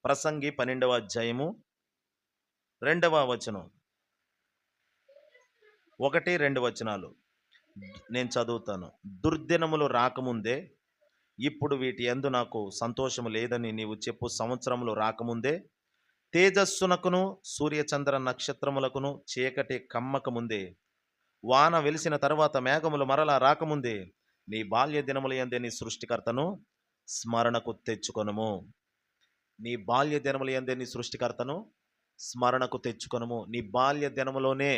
ప్రసంగి 12వ అధ్యాయము 2వ వచనం, 1-2 వచనాలు నేను చదువుతాను. దుర్దినములు రాకముందే, ఇప్పుడు వీటి యందు నాకు సంతోషము లేదని నీవు చెప్పు సంవత్సరములు రాకముందే, తేజస్సునకును సూర్యచంద్ర నక్షత్రములకును చీకటి కమ్మక ముందే, వాన వెలిసిన తర్వాత మేఘములు మరలా రాకముందే, నీ బాల్య దినముల యందే నీ సృష్టికర్తను స్మరణకు తెచ్చుకొనుము. నీ బాల్య దినముల యందే నీ సృష్టికర్తను స్మరణకు తెచ్చుకొనుము. నీ బాల్య దినములోనే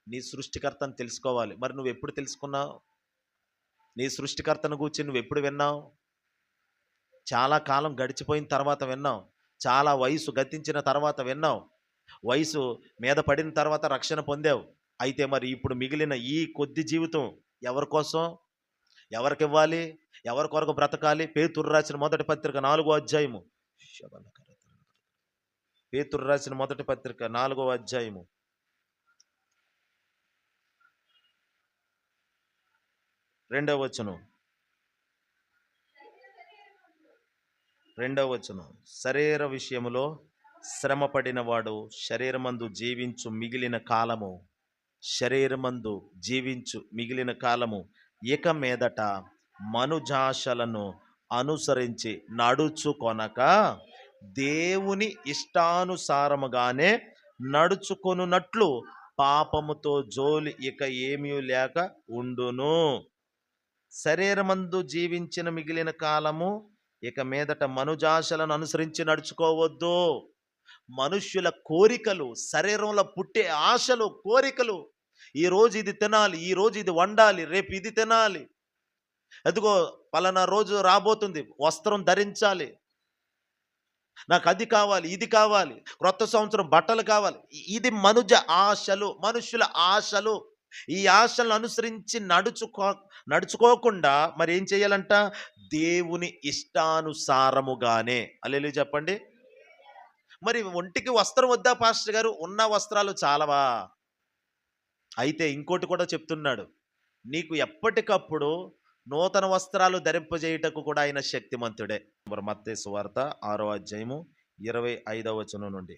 నీ సృష్టికర్తను తెలుసుకోవాలి. మరి నువ్వు ఎప్పుడు తెలుసుకున్నావు? నీ సృష్టికర్తను గూర్చి నువ్వు ఎప్పుడు విన్నావు? చాలా కాలం గడిచిపోయిన తర్వాత విన్నావు, చాలా వయసు గతించిన తర్వాత విన్నావు, వయసు మీద పడిన తర్వాత రక్షణ పొందావు. అయితే మరి ఇప్పుడు మిగిలిన ఈ కొద్ది జీవితం ఎవరి కోసం, ఎవరికి ఇవ్వాలి, ఎవరి కొరకు బ్రతకాలి? పేతురు రాసిన మొదటి పత్రిక 4వ అధ్యాయము, పేతురు రాసిన మొదటి పత్రిక 4వ అధ్యాయము 2వ వచనం, 2వ వచనం, శరీర విషయములో శ్రమపడిన వాడు శరీరమందు జీవించు మిగిలిన కాలము, శరీరమందు జీవించు మిగిలిన కాలము ఇక మీదట మనుజాశలను అనుసరించి నడుచుకొనక దేవుని ఇష్టానుసారముగానే నడుచుకొనున్నట్లు పాపముతో జోలి ఇక ఏమీ లేక ఉండును. శరీరమందు జీవించిన మిగిలిన కాలము ఇక మీదట మనుజాశలను అనుసరించి నడుచుకోవద్దు. మనుష్యుల కోరికలు, శరీరంలో పుట్టే ఆశలు, కోరికలు, ఈరోజు ఇది తినాలి, ఈరోజు ఇది వండాలి, రేపు ఇది తినాలి, అదిగో పలానా రోజు రాబోతుంది, వస్త్రం ధరించాలి, నాకు అది కావాలి, ఇది కావాలి, క్రొత్త సంవత్సరం బట్టలు కావాలి. ఇది మనుష్యుల ఆశలు. ఈ ఆశలను అనుసరించి నడుచుకోకుండా మరి ఏం చేయాలంట? దేవుని ఇష్టానుసారముగానే. హల్లెలూయా చెప్పండి. మరి ఒంటికి వస్త్రం వద్దా పాస్టర్ గారు? ఉన్న వస్త్రాలు చాలవా? అయితే ఇంకోటి కూడా చెప్తున్నాడు, నీకు ఎప్పటికప్పుడు నూతన వస్త్రాలు ధరింపజేయుటకు కూడా ఆయన శక్తిమంతుడే. మత్తయి సువార్త 6వ అధ్యాయము 25వ వచనం నుండి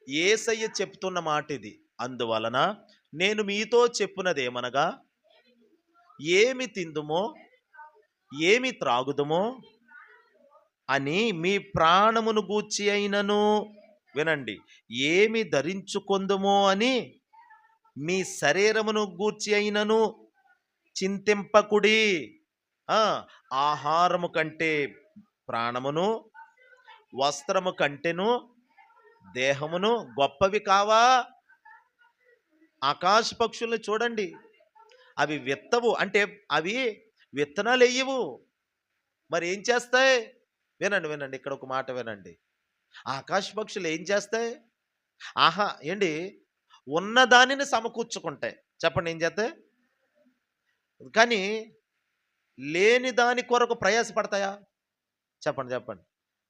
యేసయ్య చెప్తున్న మాట ఇది. అందువలన నేను మీతో చెప్పునదేమనగా, ఏమి తిందుమో ఏమి త్రాగుదుమో అని మీ ప్రాణమును గూర్చి అయినను, వినండి, ఏమి ధరించుకొందుమో అని మీ శరీరమును గూర్చి అయినను చింతింపకుడి. ఆహారము కంటే ప్రాణమును, వస్త్రము కంటెను దేహమును గొప్పవి కావా? ఆకాశ పక్షుల్ని చూడండి, అవి విత్తవు, అంటే అవి విత్తనాలు వేయవు, మరి ఏం చేస్తాయి? వినండి వినండి, ఇక్కడ ఒక మాట వినండి. ఆకాశ పక్షులు ఏం చేస్తాయి? ఏంటి, ఉన్న దానిని సమకూర్చుకుంటాయి. చెప్పండి ఏం చేస్తాయి? కానీ లేని దాని కొరకు ప్రయాసపడతాయా? చెప్పండి చెప్పండి.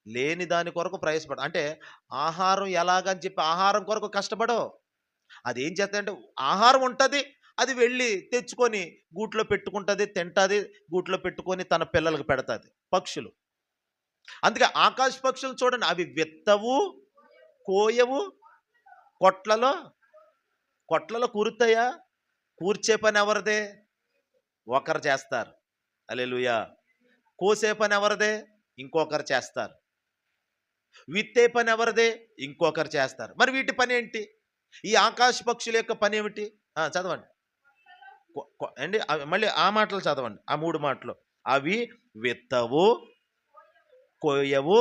లేని దాని కొరకు ప్రయాసపడ, అంటే ఆహారం ఎలాగని చెప్పి ఆహారం కొరకు కష్టపడవు. అది ఏం చేస్తాయంటే, ఆహారం ఉంటుంది, అది వెళ్ళి తెచ్చుకొని గూట్లో పెట్టుకుంటుంది, తింటుంది, గూట్లో పెట్టుకొని తన పిల్లలకు పెడతాది పక్షులు. అందుకే ఆకాశ పక్షులు చూడండి, అవి విత్తవు, కోయవు, కొట్లలో కూరుతాయా? కూర్చే పని ఎవరిదే? ఒకరు చేస్తారు. హల్లెలూయా. కోసే పని ఎవరిదే? ఇంకొకరు చేస్తారు. విత్తే పని ఎవరిదే? ఇంకొకరు చేస్తారు. మరి వీటి పని ఏంటి? ఈ ఆకాశ పక్షుల యొక్క పని ఏమిటి? చదవండి అండి, మళ్ళీ ఆ మాటలు చదవండి, ఆ 3 మాటలు. అవి విత్తవు, కోయవు,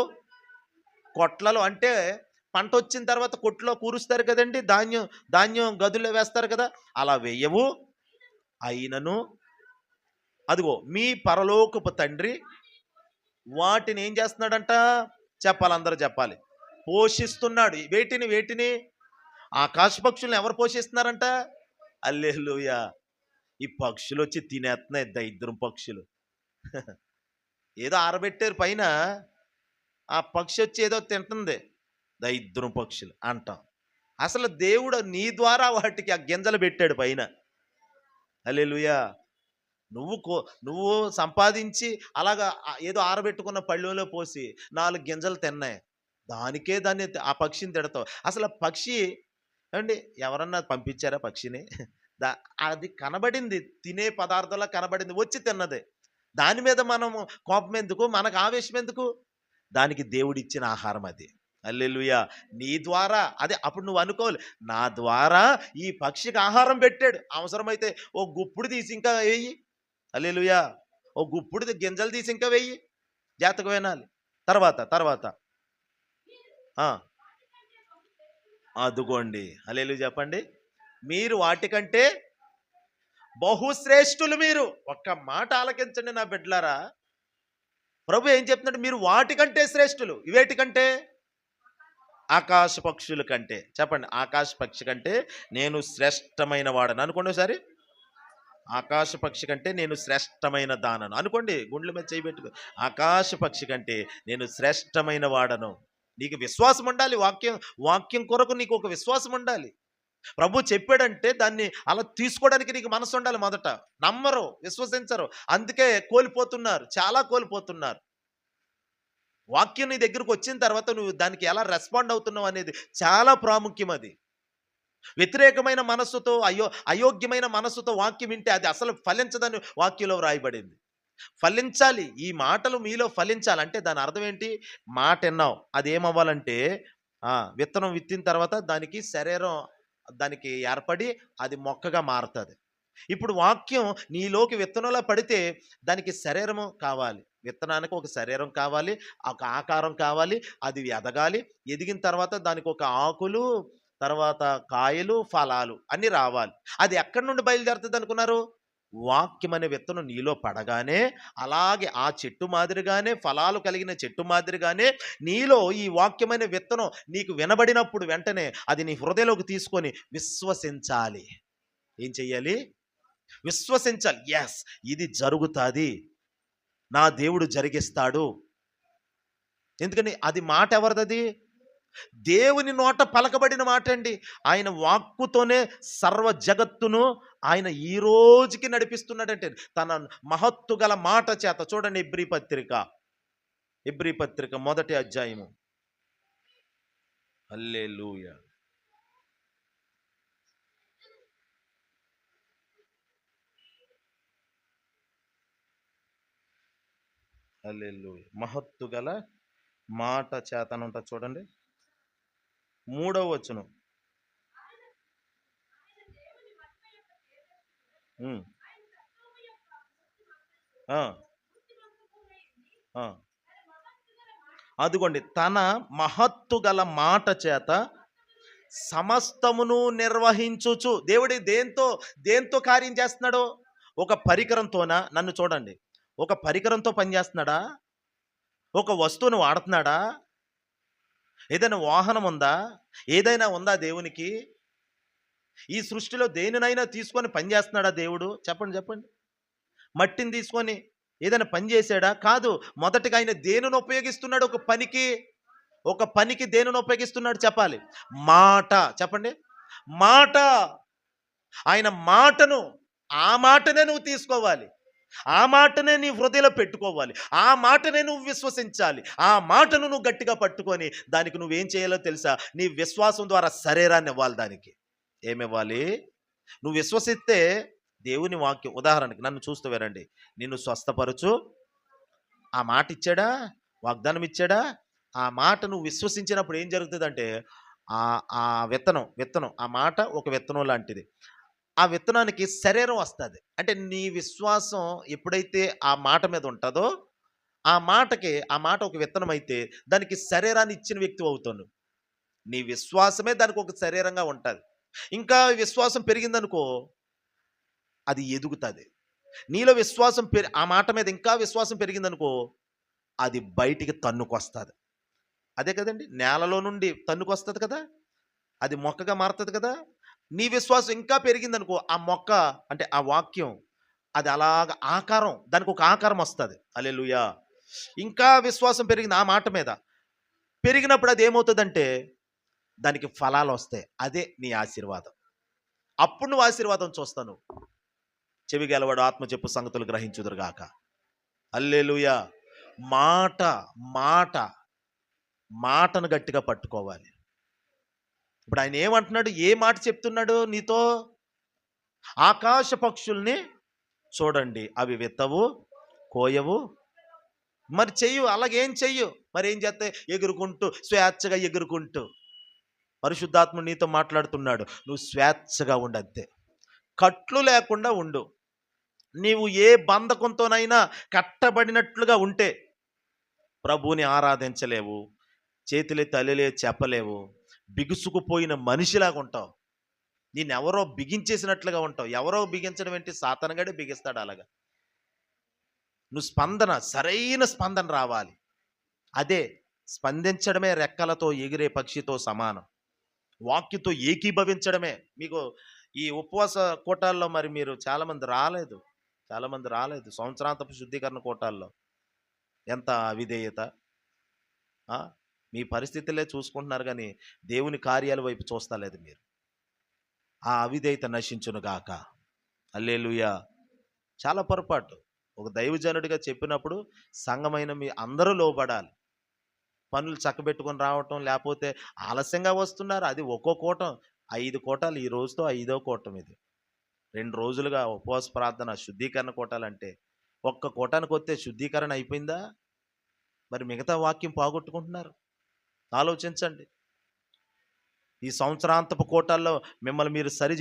కొట్లలో, అంటే పంట వచ్చిన తర్వాత కొట్లో కూరుస్తారు కదండి, ధాన్యం గదుల్లో వేస్తారు కదా, అలా వేయవు. అయినను అదిగో మీ పరలోకపు తండ్రి వాటిని ఏం చేస్తున్నాడంట? చెప్పాలి, అందరూ చెప్పాలి. పోషిస్తున్నాడు. వేటిని? ఆకాశ పక్షులను ఎవరు పోషిస్తున్నారంట? హల్లెలూయా. ఈ పక్షులు వచ్చి తినేస్తున్నాయి, దరిద్రం పక్షులు. ఏదో ఆరబెట్టారు పైన, ఆ పక్షి వచ్చి ఏదో తింటుంది, దరిద్రం పక్షులు అంటాం. అసలు దేవుడు నీ ద్వారా వాటికి ఆ గింజలు పెట్టాడు పైన. హల్లెలూయా. నువ్వు కో నువ్వు సంపాదించి అలాగా ఏదో ఆరబెట్టుకున్న పళ్ళెంలో పోసి 4 గింజలు తిన్నాయి. దానికే ఆ పక్షిని తిడతావు. అసలు ఆ పక్షి ఏవండీ ఎవరన్నా పంపించారా పక్షిని? ద అది కనబడింది. తినే పదార్థంలా కనబడింది. వచ్చి తిన్నది. దాని మీద మనము కోపమెందుకు? మనకు ఆవేశం ఎందుకు? దానికి దేవుడిచ్చిన ఆహారం అది. హల్లెలూయా! నీ ద్వారా అదే అప్పుడు నువ్వు అనుకోవాలి. నా ద్వారా ఈ పక్షికి ఆహారం పెట్టాడు. అవసరమైతే ఓ గుప్పుడు తీసి ఇంకా వెయ్యి. హల్లెలూయా! ఓ గుప్పుడు గింజలు తీసి ఇంకా వెయ్యి. జాగ్రత్తగా వినాలి. తర్వాత, తర్వాత ఆ! అదుగోండి. హల్లెలూయా చెప్పండి. మీరు వాటికంటే బహుశ్రేష్ఠులు మీరు. ఒక్క మాట ఆలకించండి నా బిడ్డలారా. ప్రభు ఏం చెప్తున్నాడు? మీరు వాటికంటే శ్రేష్ఠులు. ఇవేటికంటే? ఆకాశ పక్షుల కంటే. చెప్పండి. ఆకాశ పక్షి కంటే నేను శ్రేష్టమైన వాడను. అనుకోండి ఒకసారి. ఆకాశ పక్షి కంటే నేను శ్రేష్టమైన దానను. అనుకోండి. గుండెల మీద చేయి పెట్టుకో. ఆకాశ పక్షి కంటే నేను శ్రేష్టమైన వాడను. నీకు విశ్వాసం ఉండాలి. వాక్యం వాక్యం కొరకు నీకు ఒక విశ్వాసం ఉండాలి. ప్రభు చెప్పాడంటే దాన్ని అలా తీసుకోవడానికి నీకు మనసు ఉండాలి మొదట. నమ్మరు, విశ్వసించరు. అందుకే కోల్పోతున్నారు. చాలా కోల్పోతున్నారు. వాక్యం నీ దగ్గరకు వచ్చిన తర్వాత నువ్వు దానికి ఎలా రెస్పాండ్ అవుతున్నావు అనేది చాలా ప్రాముఖ్యం అది. వ్యతిరేకమైన మనస్సుతో అయోగ్యమైన మనస్సుతో వాక్యం వింటే అది అసలు ఫలించదని వాక్యంలో వ్రాయబడింది. ఫలించాలి. ఈ మాటలు మీలో ఫలించాలి. అంటే దాని అర్థం ఏంటి? మాట విన్నావు. అది ఏమవ్వాలంటే విత్తనం విత్తిన తర్వాత దానికి శరీరం దానికి ఏర్పడి అది మొక్కగా మారుతుంది. ఇప్పుడు వాక్యం నీలోకి విత్తనంలా పడితే దానికి శరీరము కావాలి. విత్తనానికి ఒక శరీరం కావాలి, ఒక ఆకారం కావాలి, అది ఎదగాలి. ఎదిగిన తర్వాత దానికి ఒక ఆకులు, తర్వాత కాయలు, ఫలాలు అన్నీ రావాలి. అది ఎక్కడి నుండి బయలుదేరుతుంది అనుకున్నారు? వాక్యం అనే విత్తనం నీలో పడగానే అలాగే ఆ చెట్టు మాదిరిగానే ఫలాలు కలిగిన చెట్టు మాదిరిగానే నీలో ఈ వాక్యమైన విత్తనం నీకు వినబడినప్పుడు వెంటనే అది నీ హృదయంలోకి తీసుకొని విశ్వసించాలి. ఏం చెయ్యాలి? విశ్వసించాలి. ఎస్, ఇది జరుగుతుంది, నా దేవుడు జరిగిస్తాడు. ఎందుకని? అది మాట ఎవరిదది? దేవుని నోట పలకబడిన మాట అండి. ఆయన వాక్కుతోనే సర్వ జగత్తును ఆయన ఈ రోజుకి నడిపిస్తున్నాడంటే తన మహత్తు గల మాట చేత. చూడండి ఎబ్రీ పత్రిక మొదటి అధ్యాయము. హల్లెలూయా. హల్లెలూయా. మహత్తు గల మాట చేతనంట. చూడండి 3వ వచనం. అదిగోండి, తన మహత్తు గల మాట చేత సమస్తమును నిర్వహించుచు. దేవుడి దేంతో కార్యం చేస్తున్నాడు? ఒక పరికరంతోనా? నన్ను చూడండి. ఒక పరికరంతో పనిచేస్తున్నాడా? ఒక వస్తువును వాడుతున్నాడా? ఏదైనా వాహనం ఉందా? ఏదైనా ఉందా దేవునికి? ఈ సృష్టిలో దేనినైనా తీసుకొని పని చేస్తున్నాడా దేవుడు? చెప్పండి. మట్టిని తీసుకొని ఏదైనా పని చేశాడా? కాదు. మొదటగా ఆయన దేనిని ఉపయోగిస్తున్నాడు? ఒక పనికి దేనిని ఉపయోగిస్తున్నాడు చెప్పాలి? మాట. చెప్పండి. మాట. ఆయన మాటను, ఆ మాటనే నువ్వు తీసుకోవాలి. ఆ మాటనే నీ హృదయంలో పెట్టుకోవాలి. ఆ మాటనే నువ్వు విశ్వసించాలి. ఆ మాటను నువ్వు గట్టిగా పట్టుకొని దానికి నువ్వేం చేయాలో తెలుసా? నీ విశ్వాసం ద్వారా శరీరాన్ని ఇవ్వాలి. దానికి ఏమివ్వాలి? నువ్వు విశ్వసిస్తే దేవుని వాక్యం, ఉదాహరణకి నన్ను చూస్తూ వినండి. నిన్ను స్వస్థపరచు, ఆ మాట ఇచ్చాడా? వాగ్దానం ఇచ్చాడా? ఆ మాట నువ్వు విశ్వసించినప్పుడు ఏం జరుగుతుందంటే ఆ విత్తనం ఆ మాట ఒక విత్తనం లాంటిది. ఆ విత్తనానికి శరీరం వస్తుంది. అంటే నీ విశ్వాసం ఎప్పుడైతే ఆ మాట మీద ఉంటుందో ఆ మాట ఒక విత్తనం అయితే దానికి శరీరాన్ని ఇచ్చిన వ్యక్తి అవుతాను. నీ విశ్వాసమే దానికి ఒక శరీరంగా ఉంటుంది. ఇంకా విశ్వాసం పెరిగిందనుకో అది ఎదుగుతుంది. నీలో విశ్వాసం ఆ మాట మీద ఇంకా విశ్వాసం పెరిగిందనుకో అది బయటికి తన్నుకొస్తుంది. అదే కదండి, నేలలో నుండి తన్నుకొస్తుంది కదా, అది మొక్కగా మారుతుంది కదా. నీ విశ్వాసం ఇంకా పెరిగిందనుకో ఆ మొక్క అంటే ఆ వాక్యం అది అలాగ ఆకారం, దానికి ఒక ఆకారం వస్తుంది. హల్లెలూయా. ఇంకా విశ్వాసం పెరిగింది ఆ మాట మీద. పెరిగినప్పుడు అది ఏమవుతుందంటే దానికి ఫలాలు వస్తాయి. అదే నీ ఆశీర్వాదం. అప్పుడు నువ్వు ఆశీర్వాదం చూస్తాను. చెవి గలవాడు ఆత్మ చెప్పు సంగతులు గ్రహించుదురుగాక. హల్లెలూయా. మాట మాట మాటను గట్టిగా పట్టుకోవాలి. ఇప్పుడు ఆయన ఏమంటున్నాడు? ఏ మాట చెప్తున్నాడు నీతో? ఆకాశ పక్షుల్ని చూడండి, అవి విత్తవు, కోయవు, మరి చెయ్యు, అలాగేం చెయ్యు, మరి ఏం చేస్తాయి? ఎగురుకుంటూ, స్వేచ్ఛగా ఎగురుకుంటూ. పరిశుద్ధాత్ముడు నీతో మాట్లాడుతున్నాడు, నువ్వు స్వేచ్ఛగా ఉండంతే, కట్లు లేకుండా ఉండు. నీవు ఏ బంధకంతోనైనా కట్టబడినట్లుగా ఉంటే ప్రభువుని ఆరాధించలేవు, చేతులెత్తి తల్లిలే చెప్పలేవు, బిగుసుకుపోయిన మనిషిలాగా ఉంటావు. నిన్నెవరో బిగించేసినట్లుగా ఉంటావు. ఎవరో బిగించడం ఏంటి? సాతానుగాడే బిగిస్తాడు అలాగా. నువ్వు సరైన స్పందన రావాలి. అదే స్పందించడమే రెక్కలతో ఎగిరే పక్షితో సమానం. వాక్యతో ఏకీభవించడమే. మీకు ఈ ఉపవాస కూటాల్లో మరి మీరు చాలామంది రాలేదు. సంవత్సరాంతపు శుద్ధీకరణ కూటాల్లో ఎంత అవిధేయత! మీ పరిస్థితులే చూసుకుంటున్నారు కానీ దేవుని కార్యాల వైపు చూస్తలేదు మీరు. ఆ అవిధేయత నశించునుగాక. హల్లెలూయా. చాలా పొరపాటు. ఒక దైవజనుడిగా చెప్పినప్పుడు సంఘమైన మీ అందరూ లోబడాలి. పనులు చక్కబెట్టుకొని రావటం, లేకపోతే ఆలస్యంగా వస్తున్నారు, అది ఒక్కో కూటం 5 కూటాలు, ఈ రోజుతో 5వ కూటం ఇది. 2 రోజులుగా ఉపవాస ప్రార్థన, శుద్ధీకరణ కూటాలంటే ఒక్క కూటానికి వస్తే శుద్ధీకరణ అయిపోయిందా? మరి మిగతా వాక్యం పోగొట్టుకుంటున్నారు. ఆలోచించండి. ఈ సంవత్సరాంతపు కూటాల్లో మిమ్మల్ని మీరు సరి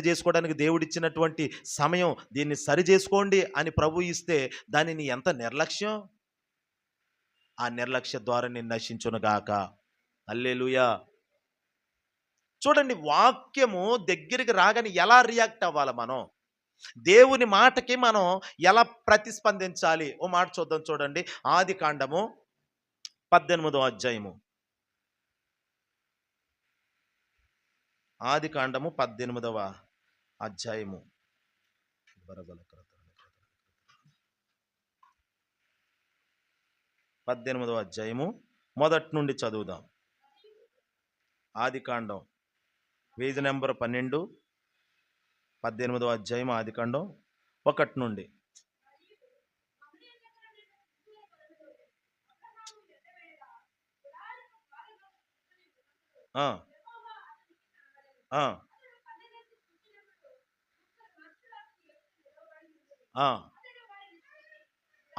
చేసుకోవడానికి దేవుడిచ్చినటువంటి సమయం, దీన్ని సరి చేసుకోండి అని ప్రభు ఇస్తే దానిని ఎంత నిర్లక్ష్యం! ఆ నిర్లక్ష్య ద్వారా నేను నశించునుగాక. హల్లెలూయా. చూడండి, వాక్యము దగ్గరికి రాగానే ఎలా రియాక్ట్ అవ్వాలి మనం? దేవుని మాటకి మనం ఎలా ప్రతిస్పందించాలి? ఓ మాట చూద్దాం. చూడండి, ఆదికాండము 18వ అధ్యాయము. ఆదికాండము 18వ అధ్యాయము. 18వ అధ్యాయము మొదటి నుండి చదువుదాం. ఆదికాండం పేజీ నెంబర్ 12, 18వ అధ్యాయం, ఆదికాండం 1 నుండి.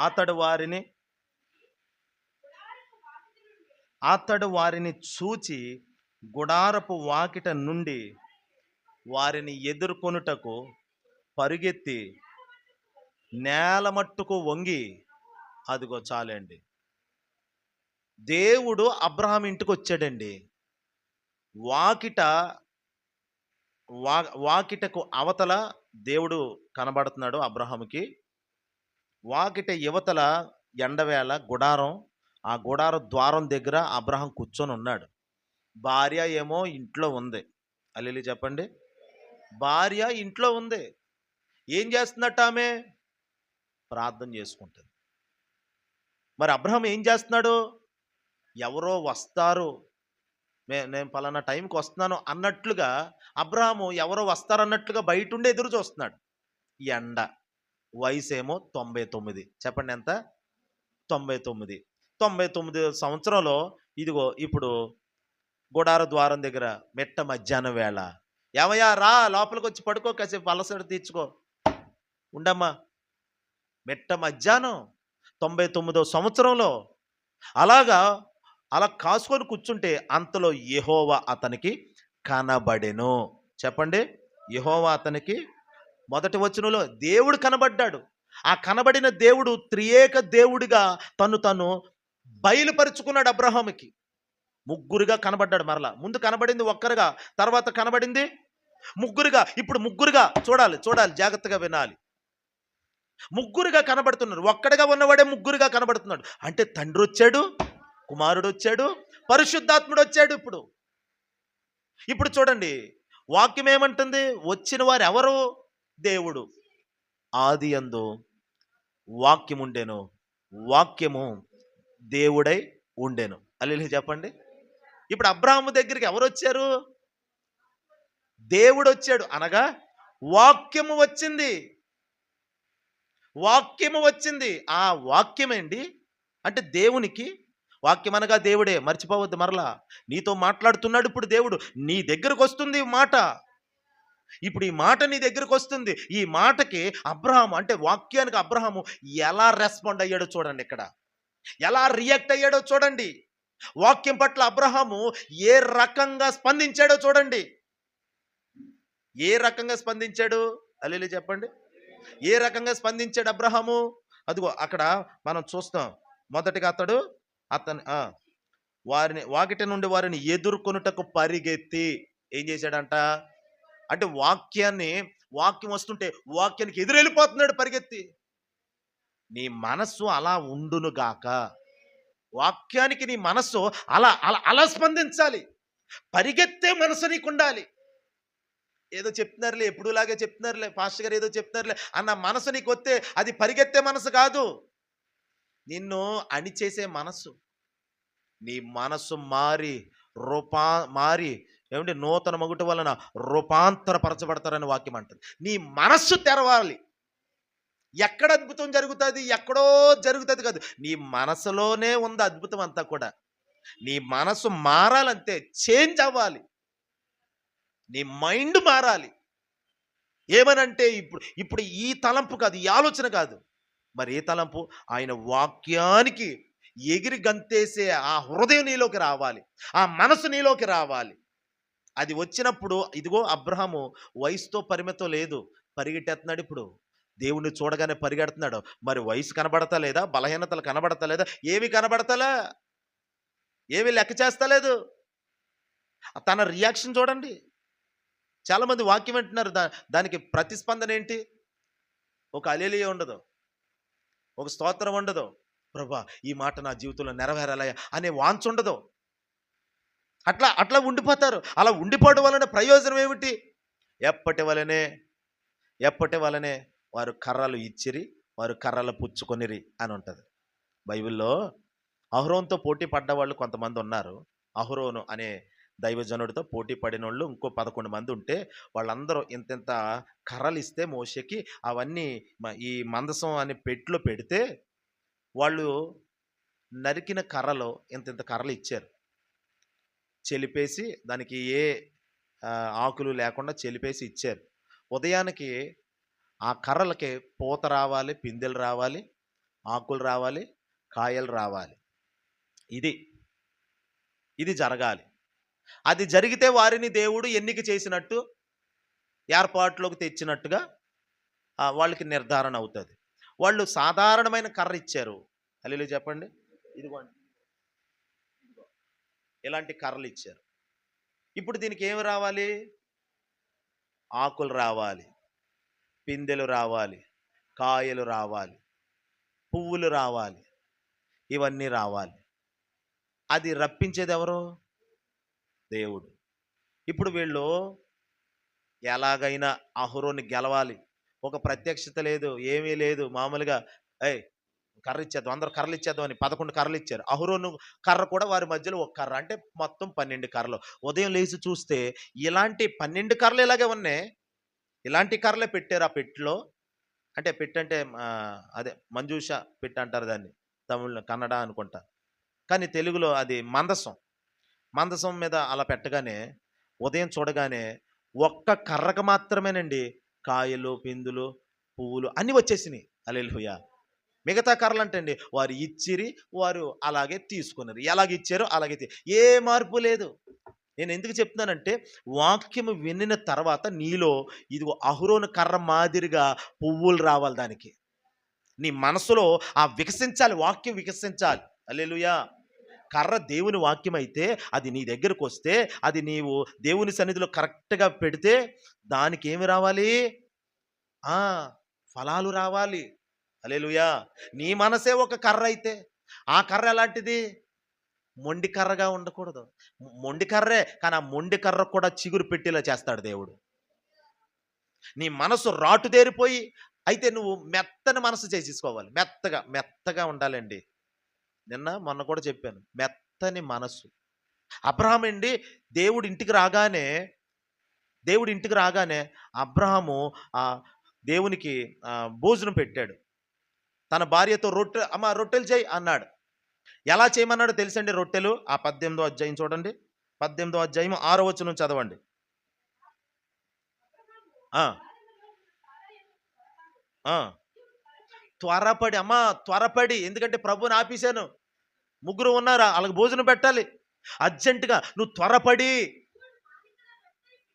అతడు వారిని చూచి గుడారపు వాకిట నుండి వారిని ఎదుర్కొనుటకు పరుగెత్తి నేల మట్టుకు వంగి, అదిగో చాలండి, దేవుడు అబ్రహాం ఇంటికి వచ్చాడండి. వాకిటకు అవతల దేవుడు కనబడుతున్నాడు అబ్రహాముకి. వాకిట యువతల ఎండవేళ గుడారం, ఆ గుడార ద్వారం దగ్గర అబ్రహాం కూర్చొని ఉన్నాడు. భార్య ఏమో ఇంట్లో ఉంది. హల్లెలూయా చెప్పండి. భార్య ఇంట్లో ఉంది. ఏం చేస్తున్నట్టు? ఆమె ప్రార్థన చేసుకుంటుంది. మరి అబ్రహాం ఏం చేస్తున్నాడు? ఎవరో వస్తారు, నేను పలానా టైంకి వస్తున్నాను అన్నట్లుగా అబ్రహాము ఎవరో వస్తారన్నట్లుగా బయట ఉండి ఎదురు చూస్తున్నాడు. ఎండ, వయసు ఏమో 99. చెప్పండి ఎంత? 99. 99 సంవత్సరంలో ఇదిగో ఇప్పుడు గుడార ద్వారం దగ్గర మిట్ట మధ్యాహ్నం వేళ, ఏమయ్యా రా లోపలికి వచ్చి పడుకో, కాసేపు అలసట తీర్చుకో, ఉండమ్మా. మిట్ట మధ్యాహ్నం 99వ సంవత్సరంలో అలా కాసుకొని కూర్చుంటే అంతలో యెహోవా అతనికి కనబడెను. చెప్పండి, యెహోవా అతనికి, మొదటి వచనంలో దేవుడు కనబడ్డాడు. ఆ కనబడిన దేవుడు త్రియేక దేవుడిగా తను బయలుపరుచుకున్నాడు అబ్రహాముకి. ముగ్గురుగా కనబడ్డాడు. మరలా ముందు కనబడింది ఒక్కరుగా, తర్వాత కనబడింది ముగ్గురుగా. ఇప్పుడు ముగ్గురుగా చూడాలి, జాగ్రత్తగా వినాలి. ముగ్గురుగా కనబడుతున్నారు. ఒక్కడిగా ఉన్నవాడే ముగ్గురుగా కనబడుతున్నాడు. అంటే తండ్రి వచ్చాడు, కుమారుడు వచ్చాడు, పరిశుద్ధాత్ముడు వచ్చాడు. ఇప్పుడు చూడండి, వాక్యం ఏమంటుంది? వచ్చిన వారు ఎవరు? దేవుడు. ఆదియందు వాక్యం ఉండెను, వాక్యము దేవుడై ఉండెను. హల్లెలూయా చెప్పండి. ఇప్పుడు అబ్రహాము దగ్గరికి ఎవరు వచ్చారు? దేవుడు వచ్చాడు. అనగా వాక్యము వచ్చింది. వాక్యము వచ్చింది. ఆ వాక్యమేండి అంటే దేవునికి, వాక్యం అనగా దేవుడే, మర్చిపోవద్దు మరలా. నీతో మాట్లాడుతున్నాడు ఇప్పుడు దేవుడు. నీ దగ్గరకు వస్తుంది మాట. ఇప్పుడు ఈ మాట నీ దగ్గరకు వస్తుంది. ఈ మాటకి అబ్రహాము అంటే వాక్యానికి అబ్రహాము ఎలా రెస్పాండ్ అయ్యాడో చూడండి ఇక్కడ. ఎలా రియాక్ట్ అయ్యాడో చూడండి. వాక్యం పట్ల అబ్రహాము ఏ రకంగా స్పందించాడో చూడండి. ఏ రకంగా స్పందించాడు? హల్లెలూయా చెప్పండి. ఏ రకంగా స్పందించాడు అబ్రహాము? అదిగో అక్కడ మనం చూస్తాం. మొదటిగా అతను వాకిట నుండి వారిని ఎదుర్కొనుటకు పరిగెత్తి ఏం చేశాడంట అంటే వాక్యం వస్తుంటే వాక్యానికి ఎదురెళ్ళిపోతున్నాడు పరిగెత్తి. నీ మనస్సు అలా ఉండును గాక. వాక్యానికి నీ మనస్సు అలా అలా అలా స్పందించాలి. పరిగెత్తే మనసు నీకు ఉండాలి. ఏదో చెప్తున్నారులే, ఎప్పుడులాగే చెప్తున్నారులే, పాస్టర్ గారు ఏదో చెప్తున్నారులే అన్న మనసు నీకు వస్తే అది పరిగెత్తే మనసు కాదు, నిన్ను అణిచేసే మనసు. నీ మనసు మారి ఏమంటే నూతన మగుట వలన రూపాంతరపరచబడతారని వాక్యం అంటుంది. నీ మనస్సు తెరవాలి. ఎక్కడ అద్భుతం జరుగుతుంది? ఎక్కడో జరుగుతుంది కాదు, నీ మనసులోనే ఉంది అద్భుతం అంతా కూడా. నీ మనసు మారాలంతే, చేంజ్ అవ్వాలి. నీ మైండ్ మారాలి. ఏమనంటే ఇప్పుడు ఈ తలంపు కాదు, ఈ ఆలోచన కాదు, మరి ఏ తలంపు? ఆయన వాక్యానికి ఎగిరి గంతేసే ఆ హృదయం నీలోకి రావాలి, ఆ మనసు నీలోకి రావాలి. అది వచ్చినప్పుడు ఇదిగో అబ్రహాము వయసుతో పరిమితం లేదు, పరిగెట్టేస్తున్నాడు. ఇప్పుడు దేవుణ్ణి చూడగానే పరిగెడుతున్నాడు. మరి వయసు కనబడతా లేదా? బలహీనతలు కనబడతా లేదా? ఏమి కనబడతలే, ఏమి లెక్క చేస్తలేదు. తన రియాక్షన్ చూడండి. చాలామంది వాక్యం వింటున్నారు, దానికి ప్రతిస్పందన ఏంటి? ఒక హల్లెలూయా ఉండదు, ఒక స్తోత్రం ఉండదు, ప్రభా ఈ మాట నా జీవితంలో నెరవేరాలయ్యా అనే వాంఛ ఉండదు. అట్లా ఉండిపోతారు. అలా ఉండిపోవడం వలన ప్రయోజనం ఏమిటి? ఎప్పటి వలనే వారు కర్రలు ఇచ్చిరి, వారు కర్రలు పుచ్చుకొనిరి అని ఉంటుంది బైబిల్లో. అహరోనుతో పోటీ పడ్డవాళ్ళు కొంతమంది ఉన్నారు. అహరోను అనే దైవజనుడితో పోటీ పడిన వాళ్ళు ఇంకో 11 మంది ఉంటే, వాళ్ళందరూ ఇంత కర్రలు ఇస్తే మోషేకి అవన్నీ ఈ మందసం అనే పెట్టులో పెడితే, వాళ్ళు నరికిన కర్రలో ఇంత కర్రలు ఇచ్చారు. చెలిపేసి దానికి ఏ ఆకులు లేకుండా చెలిపేసి ఇచ్చారు. ఉదయానికి ఆ కర్రలకి పూత రావాలి, పిందెలు రావాలి, ఆకులు రావాలి, కాయలు రావాలి. ఇది జరగాలి. అది జరిగితే వారిని దేవుడు ఎన్నిక చేసినట్టు, ఏర్పాట్లోకి తెచ్చినట్టుగా వాళ్ళకి నిర్ధారణ అవుతుంది. వాళ్ళు సాధారణమైన కర్ర ఇచ్చారు. హల్లెలూయా చెప్పండి. ఇదిగోండి, ఇలాంటి కర్రలు ఇచ్చారు. ఇప్పుడు దీనికి ఏమి రావాలి? ఆకులు రావాలి, పిందెలు రావాలి, కాయలు రావాలి, పువ్వులు రావాలి, ఇవన్నీ రావాలి. అది రప్పించేది ఎవరు? దేవుడు. ఇప్పుడు వీళ్ళు ఎలాగైనా అహరోన్ని గెలవాలి. ఒక ప్రత్యక్షత లేదు, ఏమీ లేదు, మామూలుగా కర్ర ఇచ్చేద్దాం, అందరూ కర్రలు ఇచ్చేద్దాం అని 11 కర్రలు ఇచ్చారు. అహరోను కర్ర కూడా వారి మధ్యలో ఒక కర్ర, అంటే మొత్తం 12 కర్రలు. ఉదయం లేచి చూస్తే ఇలాంటి 12 కర్రలు ఇలాగే ఉన్నాయి. ఇలాంటి కర్రలే పెట్టారు ఆ పెట్టిలో. అంటే పెట్టంటే అదే మంజూష పెట్టి అంటారు దాన్ని, తమిళ కన్నడ అనుకుంటా, కానీ తెలుగులో అది మందసం మీద అలా పెట్టగానే ఉదయం చూడగానే ఒక్క కర్రకు మాత్రమేనండి కాయలు, పిందులు, పువ్వులు అన్నీ వచ్చేసినాయి. హల్లెలూయా. మిగతా కర్రలు అంటే అండి వారు ఇచ్చిరి, వారు అలాగే తీసుకున్నారు. ఎలాగ ఇచ్చారో అలాగే ఏ మార్పు లేదు. నేను ఎందుకు చెప్తున్నానంటే, వాక్యము వినిన తర్వాత నీలో ఇదిగో అహరోను కర్ర మాదిరిగా పువ్వులు రావాలి. దానికి నీ మనసులో వికసించాలి, వాక్యం వికసించాలి. హల్లెలూయా. కర్ర దేవుని వాక్యం అయితే అది నీ దగ్గరకు వస్తే, అది నీవు దేవుని సన్నిధిలో కరెక్ట్గా పెడితే దానికి ఏమి రావాలి? ఫలాలు రావాలి. హల్లెలూయా. నీ మనసే ఒక కర్ర అయితే ఆ కర్ర ఎలాంటిది? మొండి కర్రగా ఉండకూడదు. మొండి కర్రే, కానీ ఆ మొండి కర్ర కూడా చిగురు పెట్టేలా చేస్తాడు దేవుడు. నీ మనసు రాటుదేరిపోయి అయితే నువ్వు మెత్తని మనసు చేసేసుకోవాలి. మెత్తగా ఉండాలండి. మొన్న కూడా చెప్పాను, మెత్తని మనసు. అబ్రహాం అండి దేవుడు ఇంటికి రాగానే దేవుడి ఇంటికి రాగానే అబ్రహాము ఆ దేవునికి భోజనం పెట్టాడు. తన భార్యతో అమ్మ రొట్టెలు చేయి అన్నాడు. ఎలా చేయమన్నాడో తెలుసండి రొట్టెలు? ఆ 18వ అధ్యాయం చూడండి. 18వ అధ్యాయం 6వ వచనం చదవండి. ఆ! ఆ! త్వరపడి అమ్మా త్వరపడి, ఎందుకంటే ప్రభువుని ఆపేశాను. ముగ్గురు ఉన్నారా, ఆళ్ళకి భోజనం పెట్టాలి. అర్జెంట్‌గా నువ్వు త్వరపడి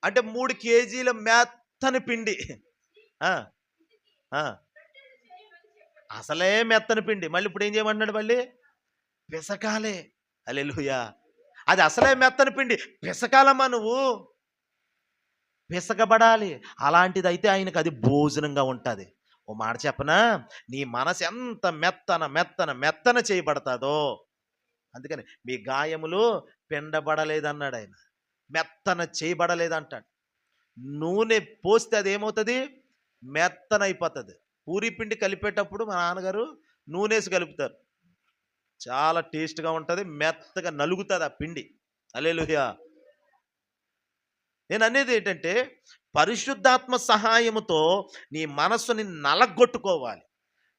అంటే 3 కేజీల మెత్తని పిండి. ఆ! ఆ! అసలే మెత్తని పిండి. మళ్ళీ ఇప్పుడు ఏం చేయమంటున్నాడు మళ్ళీ? పిసకాలే. హల్లెలూయా! అది అసలే మెత్తని పిండి. పిసకాలమ్మా నువ్వు. పిసకబడాలి. అలాంటిదైతే ఆయనకు అది భోజనంగా ఉంటది. ఓ మాట చెప్పనా? నీ మనసు ఎంత మెత్తన చేయబడతాదో, అందుకని మీ గాయములు పిండబడలేదన్నాడాయన. మెత్తన చేయబడలేదంటాడు. నూనె పోస్తే అదేమవుతది? మెత్తనైపోతది. పూరీ పిండి కలిపేటప్పుడు మా నాన్నగారు నూనేసి కలుపుతారు. చాలా టేస్ట్‌గా ఉంటది. మెత్తగా నలుగుతది ఆ పిండి. హల్లెలూయా! నేననేది ఏంటంటే, పరిశుద్ధాత్మ సహాయముతో నీ మనస్సుని నలగొట్టుకోవాలి.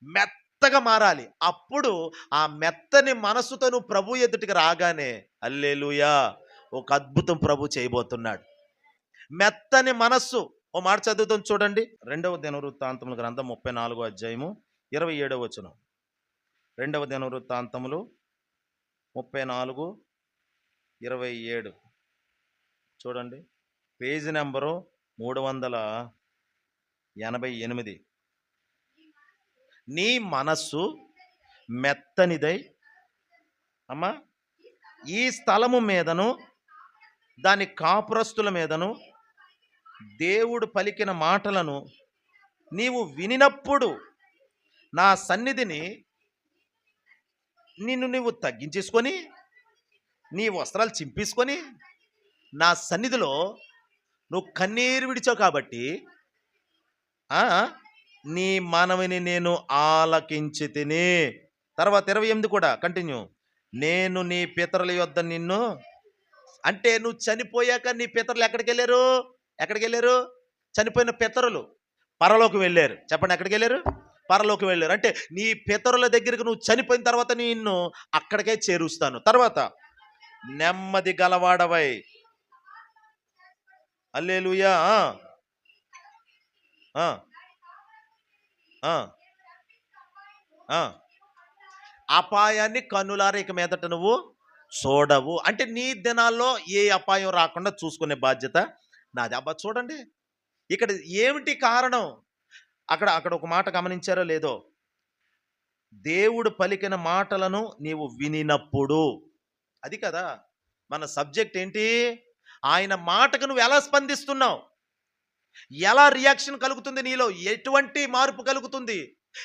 మెత్తగా మారాలి. అప్పుడు ఆ మెత్తని మనస్సుతో నువ్వు ప్రభు ఎదుటికి రాగానే హల్లెలూయా! ఒక అద్భుతం ప్రభు చేయబోతున్నాడు. మెత్తని మనస్సు. ఓ మాట చదువుతాం చూడండి. 2వ దినవృత్తాంతముల గ్రంథం 34వ అధ్యాయము 27వ వచనం. 2వ దినవృత్తాంతములు 34, 27 చూడండి. Page number 388. నీ మనస్సు మెత్తనిదై అమ్మా ఈ స్థలము మీదను దాని కాపురస్తుల మీదను దేవుడు పలికిన మాటలను నీవు వినినప్పుడు నా సన్నిధిని నిన్ను నువ్వు తగ్గించేసుకొని నీ వస్త్రాలు చింపేసుకొని నా సన్నిధిలో నువ్వు కన్నీరు విడిచావు కాబట్టి నీ మనవిని నేను ఆలకించి తిని. తర్వాత 28 కూడా కంటిన్యూ. నేను నీ పితరుల యొద్ద నిన్ను, అంటే నువ్వు చనిపోయాక నీ పితరులు ఎక్కడికి వెళ్ళారు? చనిపోయిన పితరులు పరలోకి వెళ్ళారు. చెప్పండి, ఎక్కడికి వెళ్ళారు? పరలోకి వెళ్ళారు. అంటే నీ పితరుల దగ్గరికి నువ్వు చనిపోయిన తర్వాత నిన్ను అక్కడికే చేరుస్తాను. తర్వాత నెమ్మది గలవాడవై. హల్లెలూయా! అపాయాన్ని కన్నులారా ఇక మీదట నువ్వు చూడవు. అంటే నీ దినాల్లో ఏ అపాయం రాకుండా చూసుకునే బాధ్యత నాది. అబ్బా చూడండి, ఇక్కడ ఏమిటి కారణం? అక్కడ ఒక మాట గమనించారో లేదో? దేవుడు పలికిన మాటలను నీవు వినినప్పుడు, అది కదా మన సబ్జెక్ట్. ఏంటి? ఆయన మాటకు నువ్వు ఎలా స్పందిస్తున్నావు? ఎలా రియాక్షన్ కలుగుతుంది నీలో? ఎటువంటి మార్పు కలుగుతుంది?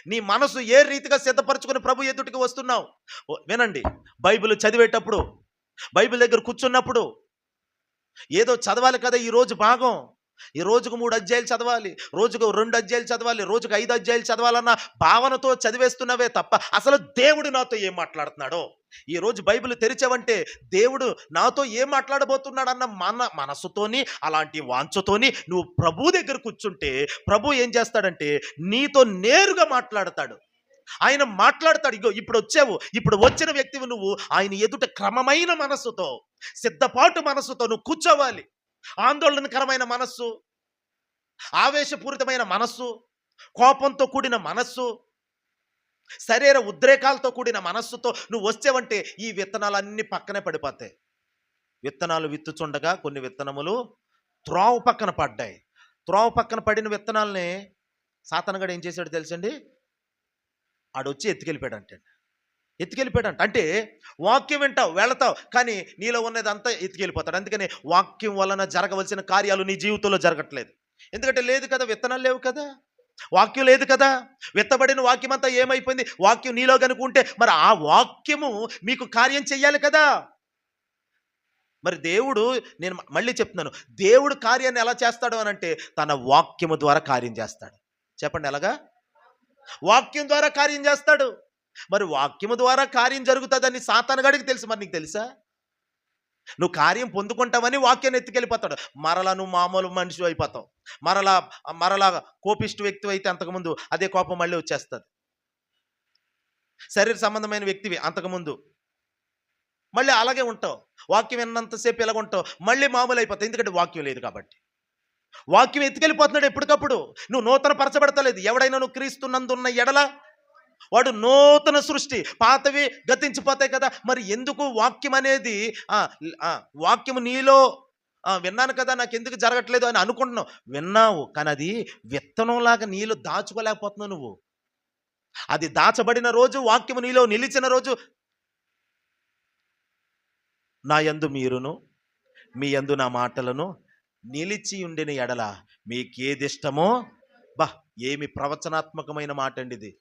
నీ మనసు ఏ రీతిగా సిద్ధపరచుకుని ప్రభు ఎదుటికి వస్తున్నావు? వినండి, బైబిల్ చదివేటప్పుడు, బైబిల్ దగ్గర కూర్చున్నప్పుడు ఏదో చదవాలి కదా ఈరోజు భాగం, ఈ రోజుకు 3 అధ్యాయాలు చదవాలి, రోజుకు 2 అధ్యాయాలు చదవాలి, రోజుకు 5 అధ్యాయాలు చదవాలన్న భావనతో చదివేస్తున్నవే తప్ప అసలు దేవుడు నాతో ఏం మాట్లాడుతున్నాడో, ఈ రోజు బైబిల్ తెరిచావంటే దేవుడు నాతో ఏం మాట్లాడబోతున్నాడన్న మనసుతోని, అలాంటి వాంఛతోని నువ్వు ప్రభు దగ్గర కూర్చుంటే ప్రభు ఏం చేస్తాడంటే నీతో నేరుగా మాట్లాడతాడు. ఆయన మాట్లాడతాడు. ఇగో ఇప్పుడు వచ్చావు, ఇప్పుడు వచ్చిన వ్యక్తివి నువ్వు. ఆయన ఎదుట క్రమమైన మనస్సుతో, సిద్ధపాటు మనస్సుతో నువ్వు కూర్చోవాలి. ఆందోళనకరమైన మనస్సు, ఆవేశపూరితమైన మనస్సు, కోపంతో కూడిన మనస్సు, శరీర ఉద్రేకాలతో కూడిన మనస్సుతో నువ్వు వచ్చావంటే ఈ విత్తనాలన్నీ పక్కనే పడిపోతాయి. విత్తనాలు విత్తుచుండగా కొన్ని విత్తనములు త్రోవ పక్కన పడ్డాయి. త్రోవ పక్కన పడిన విత్తనాలని సాతానుగాడు ఏం చేశాడు తెలుసండి? ఆడొచ్చి ఎత్తుకెళ్ళిపోయాడంట. అంటే వాక్యం వింటావు, వెళతావు, కానీ నీలో ఉన్నదంతా ఎత్తుకెళ్ళిపోతాడు. అందుకని వాక్యం వలన జరగవలసిన కార్యాలు నీ జీవితంలో జరగట్లేదు. ఎందుకంటే లేదు కదా, విత్తనాలు లేవు కదా, వాక్యం లేదు కదా. విత్తబడిన వాక్యం అంతా ఏమైపోయింది? వాక్యం నీలో కనుక ఉంటే మరి ఆ వాక్యము మీకు కార్యం చెయ్యాలి కదా. మరి దేవుడు, నేను మళ్ళీ చెప్తున్నాను, దేవుడు కార్యాన్ని ఎలా చేస్తాడు అని అంటే తన వాక్యము ద్వారా కార్యం చేస్తాడు. చెప్పండి ఎలాగా? వాక్యం ద్వారా కార్యం చేస్తాడు. మరి వాక్యము ద్వారా కార్యం జరుగుతుందని సాతానుగాడికి తెలుసు, మరి నీకు తెలుసా? నువ్వు కార్యం పొందుకుంటావని వాక్యాన్ని ఎత్తుకెళ్ళిపోతాడు. మరలా నువ్వు మామూలు మనిషి అయిపోతావు. మరలా మరలా కోపిష్టి వ్యక్తి అయితే అంతకుముందు అదే కోపం మళ్ళీ వచ్చేస్తుంది. శరీర సంబంధమైన వ్యక్తివి అంతకుముందు మళ్ళీ అలాగే ఉంటావు. వాక్యం విన్నంతసేపు ఇలాగ ఉంటావు, మళ్ళీ మామూలు అయిపోతావు. ఎందుకంటే వాక్యం లేదు కాబట్టి. వాక్యం ఎత్తుకెళ్ళిపోతున్నాడు ఎప్పటికప్పుడు. నువ్వు నూతన పరచబడతలేదు. ఎవడైనా నువ్వు క్రీస్తునందున్న ఎడల వాడు నూతన సృష్టి, పాతవి గతించిపోతాయి కదా. మరి ఎందుకు వాక్యం అనేది వాక్యము నీలో విన్నాను కదా, నాకు ఎందుకు జరగట్లేదు అని అనుకుంటున్నావు. విన్నావు, కానీ అది విత్తనంలాగా నీలో దాచుకోలేకపోతున్నావు నువ్వు. అది దాచబడిన రోజు, వాక్యము నీలో నిలిచిన రోజు, నా యందు మీరును మీ యందు నా మాటలను నిలిచి ఉండిన ఎడల మీకేదిష్టమో. బా, ఏమి ప్రవచనాత్మకమైన మాట అండి ఇది.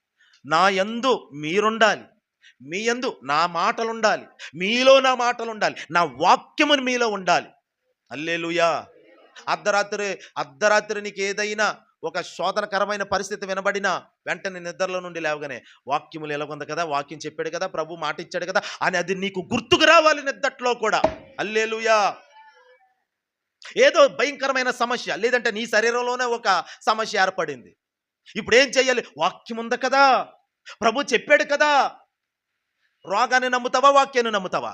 నా యందు మీరుండాలి, మీ యందు నా మాటలు ఉండాలి, మీలో నా మాటలు ఉండాలి, నా వాక్యమును మీలో ఉండాలి. హల్లెలూయా. అర్ధరాత్రి నీకు ఏదైనా ఒక శోధనకరమైన పరిస్థితి వినబడినా వెంటనే నిద్రలో నుండి లేవగానే వాక్యములు ఎలాగుంది కదా, వాక్యం చెప్పాడు కదా, ప్రభు మాట ఇచ్చాడు కదా అని అది నీకు గుర్తుకు రావాలి నిద్దట్లో కూడా. హల్లెలూయా. ఏదో భయంకరమైన సమస్య, లేదంటే నీ శరీరంలోనే ఒక సమస్య ఏర్పడింది. ఇప్పుడు ఏం చెయ్యాలి? వాక్యం ఉంది కదా, ప్రభు చెప్పాడు కదా. రోగాన్ని నమ్ముతావా, వాక్యాన్ని నమ్ముతావా?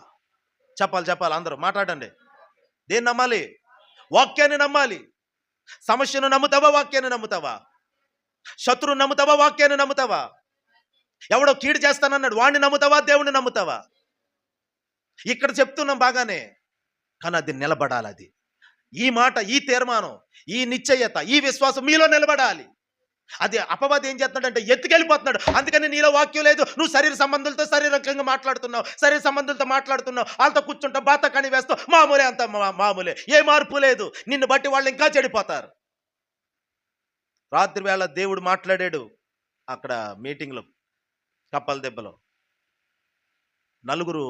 చెప్పాలి అందరూ మాట్లాడండి. దేన్ని నమ్మాలి? వాక్యాన్ని నమ్మాలి. సమస్యను నమ్ముతావా, వాక్యాన్ని నమ్ముతావా? శత్రువుని నమ్ముతావా, వాక్యాన్ని నమ్ముతావా? ఎవడో కీడు చేస్తానన్నాడు, వాడిని నమ్ముతావా, దేవుణ్ణి నమ్ముతావా? ఇక్కడ చెప్తున్నాం బాగానే, కానీ అది నిలబడాలి. అది ఈ మాట, ఈ తీర్మానం, ఈ నిశ్చయత, ఈ విశ్వాసం మీలో నిలబడాలి. అది అపవాది ఏం చేస్తున్నాడు అంటే ఎత్తుకెళ్ళిపోతున్నాడు. అందుకని నీలో వాక్యం లేదు. నువ్వు శరీర సంబంధులతో శరీరకంగా మాట్లాడుతున్నావు, శరీర సంబంధులతో మాట్లాడుతున్నావు, వాళ్ళతో కూర్చుంటావు, బాత కని వేస్తావు, మామూలే, అంత మామూలే, ఏ మార్పు లేదు. నిన్ను బట్టి వాళ్ళు ఇంకా చెడిపోతారు. రాత్రి వేళ దేవుడు మాట్లాడాడు అక్కడ మీటింగ్లో, కప్పల దెబ్బలో. నలుగురు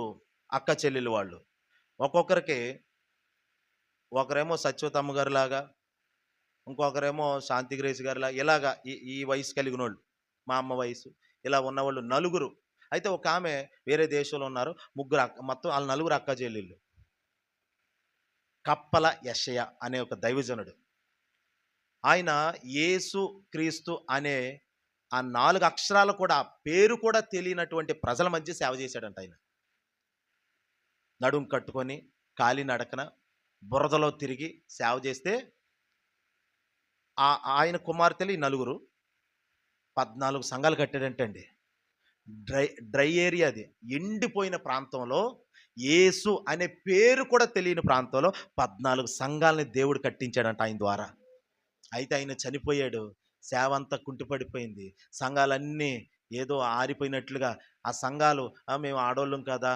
అక్క చెల్లెలు వాళ్ళు, ఒక్కొక్కరికి, ఒకరేమో సత్యవతమ్మ గారు లాగా, ఇంకొకరేమో శాంతి గ్రేస్ గారిలా, ఇలాగా ఈ వయసు కలిగిన వాళ్ళు, మా అమ్మ వయసు, ఇలా ఉన్నవాళ్ళు నలుగురు. అయితే ఒక ఆమె వేరే దేశంలో ఉన్నారు, ముగ్గురు మొత్తం వాళ్ళ నలుగురు అక్క చెల్లెళ్ళు. కప్పల యెషయా అనే ఒక దైవజనుడు, ఆయన యేసు క్రీస్తు అనే ఆ 4 అక్షరాలు కూడా, పేరు కూడా తెలియనటువంటి ప్రజల మధ్య సేవ చేశాడంట. ఆయన నడుం కట్టుకొని కాలి నడకన బురదలో తిరిగి సేవ చేస్తే ఆయన కుమార్తెలు ఈ నలుగురు 14 సంఘాలు కట్టాడంటండి. డ్రై ఏరియా, అది ఎండిపోయిన ప్రాంతంలో, యేసు అనే పేరు కూడా తెలియని ప్రాంతంలో 14 సంఘాలని దేవుడు కట్టించాడంట ఆయన ద్వారా. అయితే ఆయన చనిపోయాడు, సేవ అంతా కుంటిపడిపోయింది, సంఘాలన్నీ ఏదో ఆరిపోయినట్లుగా. ఆ సంఘాలు మేము ఆడోళ్ళం కదా,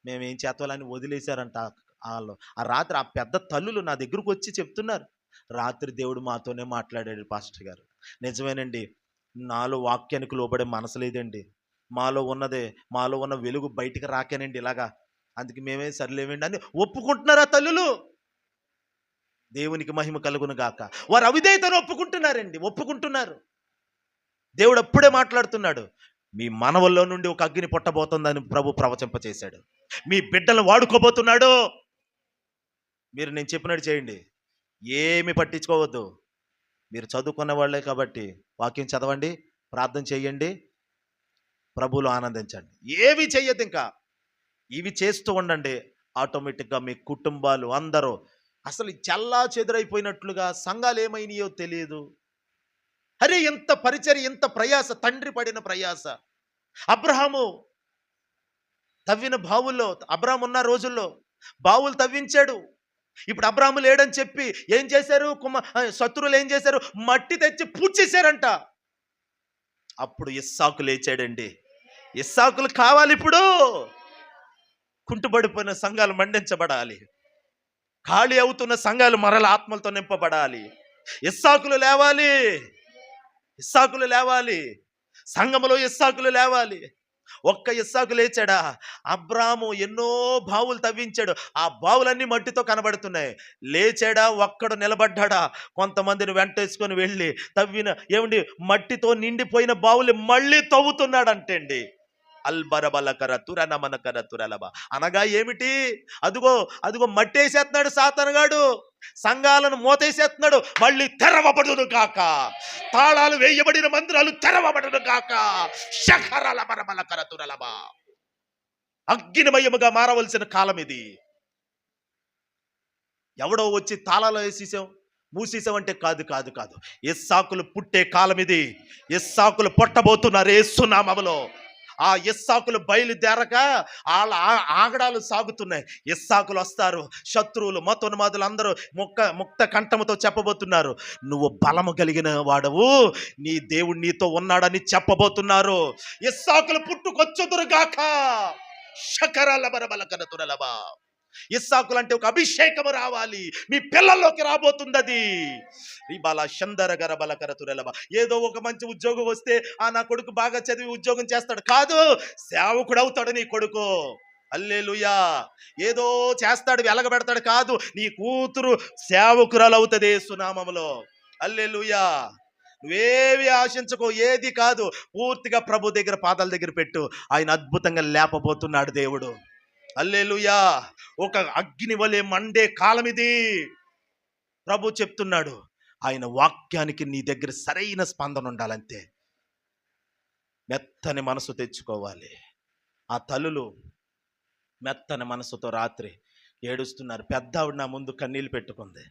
మేము ఏం చేతాలని వదిలేశారంట వాళ్ళు. ఆ రాత్రి ఆ పెద్ద తల్లులు నా దగ్గరకు వచ్చి చెప్తున్నారు, రాత్రి దేవుడు మాతోనే మాట్లాడాడు పాస్టర్ గారు. నిజమేనండి, నాలో వాక్యానికి లోబడే మనసు లేదండి, మాలో ఉన్న వెలుగు బయటికి రాకేనండి ఇలాగా, అందుకే మేమే సరిలేవండి అని ఒప్పుకుంటున్నారు ఆ తల్లులు. దేవునికి మహిమ కలుగును గాక. వారు అవిధేయతను ఒప్పుకుంటున్నారు. దేవుడు అప్పుడే మాట్లాడుతున్నాడు, మీ మనవల్లో నుండి ఒక అగ్ని పుట్టబోతుందని ప్రభు ప్రవచింపచేశాడు. మీ బిడ్డలను వాడుకోబోతున్నాడు. మీరు నేను చెప్పినట్టు చేయండి, ఏమి పట్టించుకోవద్దు. మీరు చదువుకున్న వాళ్ళే కాబట్టి వాక్యం చదవండి, ప్రార్థన చేయండి, ప్రభువులో ఆనందించండి. ఏవి చెయ్యొద్దు, ఇంకా ఇవి చేస్తూ ఉండండి. ఆటోమేటిక్గా మీ కుటుంబాలు అందరూ అసలు చల్లా చెదురైపోయినట్లుగా, సంఘాలు ఏమైనాయో తెలియదు. అరే, ఎంత పరిచర్య, ఎంత ప్రయాస, తండ్రి పడిన ప్రయాస. అబ్రహాము తవ్విన బావుల్లో, అబ్రహాము ఉన్న రోజుల్లో బావులు తవ్వించాడు. ఇప్పుడు అబ్రహాము లేడని చెప్పి ఏం చేశారు, శత్రువులు ఏం చేశారు, మట్టి తెచ్చి పూడ్చేశారంట. అప్పుడు ఇస్సాకు లేచాడండి. ఇస్సాకులు కావాలి. ఇప్పుడు కుంటుపడిపోయిన సంఘాలు మండించబడాలి, ఖాళీ అవుతున్న సంఘాలు మరల ఆత్మలతో నింపబడాలి. ఇస్సాకులు లేవాలి, సంఘములో ఇస్సాకులు లేవాలి. ఒక్క ఇస్సాకు లేచాడా? అబ్రాము ఎన్నో బావులు తవ్వించాడు, ఆ బావులన్నీ మట్టితో కనబడుతున్నాయి. లేచాడా? ఒక్కడు నిలబడ్డాడా? కొంతమందిని వెంటేసుకొని వెళ్ళి తవ్విన మట్టితో నిండిపోయిన బావులు మళ్ళీ తవ్వుతున్నాడు అంటండి. అల్బరబలకర తురనమనకర తురలబ. అనగా ఏమిటి? అదుగో అదుగో మట్టేసేస్తున్నాడు సాతానుగాడు, సంఘాలను మూతేసేస్తున్నాడు. మళ్ళీ తెరవబడును కాక, తాళాలు వేయబడిన మందిరాలు తెరవబడును కాక. శఖరల బరబలకర తురలబ. అగ్నిమయముగా మారవలసిన కాలం ఇది. ఎవడో వచ్చి తాళాలు వేసేసాం మూసేసామంటే కాదు కాదు కాదు. ఇస్సాకులు పుట్టే కాలం ఇది. ఇస్సాకులు పుట్టబోతున్నారు యేసునామములో. ఆ ఇస్సాకులు బయలుదేరక వాళ్ళ ఆగడాలు సాగుతున్నాయి. ఇస్సాకులు వస్తారు. శత్రువులు మతోన్మాదులు అందరూ ముక్త కంఠముతో చెప్పబోతున్నారు, నువ్వు బలము కలిగిన వాడవు, నీ దేవుడు నీతో ఉన్నాడని చెప్పబోతున్నారు. ఇస్సాకులు పుట్టుకొచ్చుదురుగాక. శకరాల బరబలకన తురలబా. ఇస్సాకులు అంటే ఒక అభిషేకము రావాలి, మీ పిల్లల్లోకి రాబోతుంది అది. రిబాల శందర గరబలకర తురలబ. ఏదో ఒక మంచి ఉద్యోగం వస్తే నా కొడుకు బాగా చదివి ఉద్యోగం చేస్తాడు కాదు, సేవకుడు అవుతాడు నీ కొడుకు. హల్లెలూయా. ఏదో చేస్తాడు వెలగబెడతాడు కాదు, నీ కూతురు సేవకురాలు అవుతుంది యేసునామములో. హల్లెలూయా. నువ్వేవి ఆశించకో, ఏది కాదు, పూర్తిగా ప్రభు దగ్గర పాదాల దగ్గర పెట్టు. ఆయన అద్భుతంగా లేపబోతున్నాడు దేవుడు. హల్లెలూయా. ఒక అగ్ని వలె మండే కాలం ఇది. ప్రభు చెప్తున్నాడు, ఆయన వాక్యానికి నీ దగ్గర సరైన స్పందన ఉండాలంతే. మెత్తని మనసు తెచ్చుకోవాలి. ఆ తల్లులు మెత్తని మనసుతో రాత్రి ఏడుస్తున్నారు. పెద్ద ఆవిడ నా ముందు కన్నీళ్ళు పెట్టుకుంది.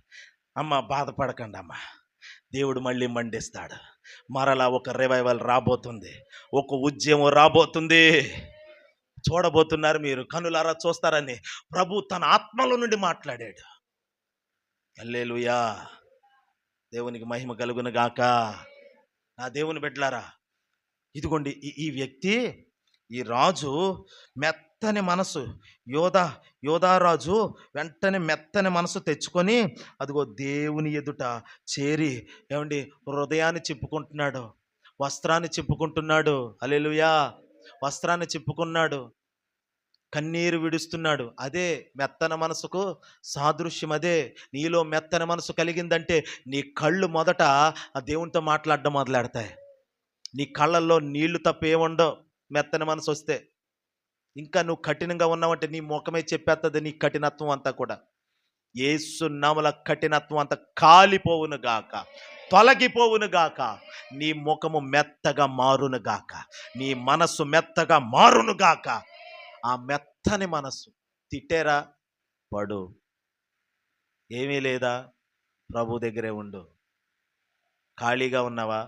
అమ్మ బాధపడకండి అమ్మ, దేవుడు మళ్ళీ మండిస్తాడు. మరలా ఒక రివైవల్ రాబోతుంది, ఒక ఉద్యమం రాబోతుంది. చూడబోతున్నారు, మీరు కనులారా చూస్తారని ప్రభు తన ఆత్మలో నుండి మాట్లాడాడు. హల్లెలూయా. దేవునికి మహిమ కలుగును గాక. నా దేవుని బిడ్డలారా, ఇదిగోండి ఈ వ్యక్తి, ఈ రాజు మెత్తని మనసు, యోధారాజు వెంటనే మెత్తని మనసు తెచ్చుకొని అదిగో దేవుని ఎదుట చేరి, ఏమండి, హృదయాన్ని చెప్పుకుంటున్నాడు, వస్త్రాన్ని చెప్పుకుంటున్నాడు. హల్లెలూయా. వస్త్రాన్ని చెప్పుకున్నాడు, కన్నీరు విడుస్తున్నాడు. అదే మెత్తన మనసుకు సాదృశ్యం. అదే నీలో మెత్తన మనసు కలిగిందంటే నీ కళ్ళు మొదట ఆ దేవునితో మాట్లాడడం మొదలెడతాయి. నీ కళ్ళల్లో నీళ్లు తప్ప ఏముండవు మెత్తని మనసు వస్తే. ఇంకా నువ్వు కఠినంగా ఉన్నావంటే నీ ముఖమే చెప్పేస్తుంది నీ కఠినత్వం అంతా కూడా. యేసు నామముల కఠినత్వం అంతా కాలిపోవును గాక, తొలగిపోవును గాక. నీ ముఖము మెత్తగా మారును గాక, నీ మనసు మెత్తగా మారును గాక. ఆ మెత్తని మనసు. తిట్టారా? పడు. ఏమీ లేదా? ప్రభు దగ్గరే ఉండు. ఖాళీగా ఉన్నావా?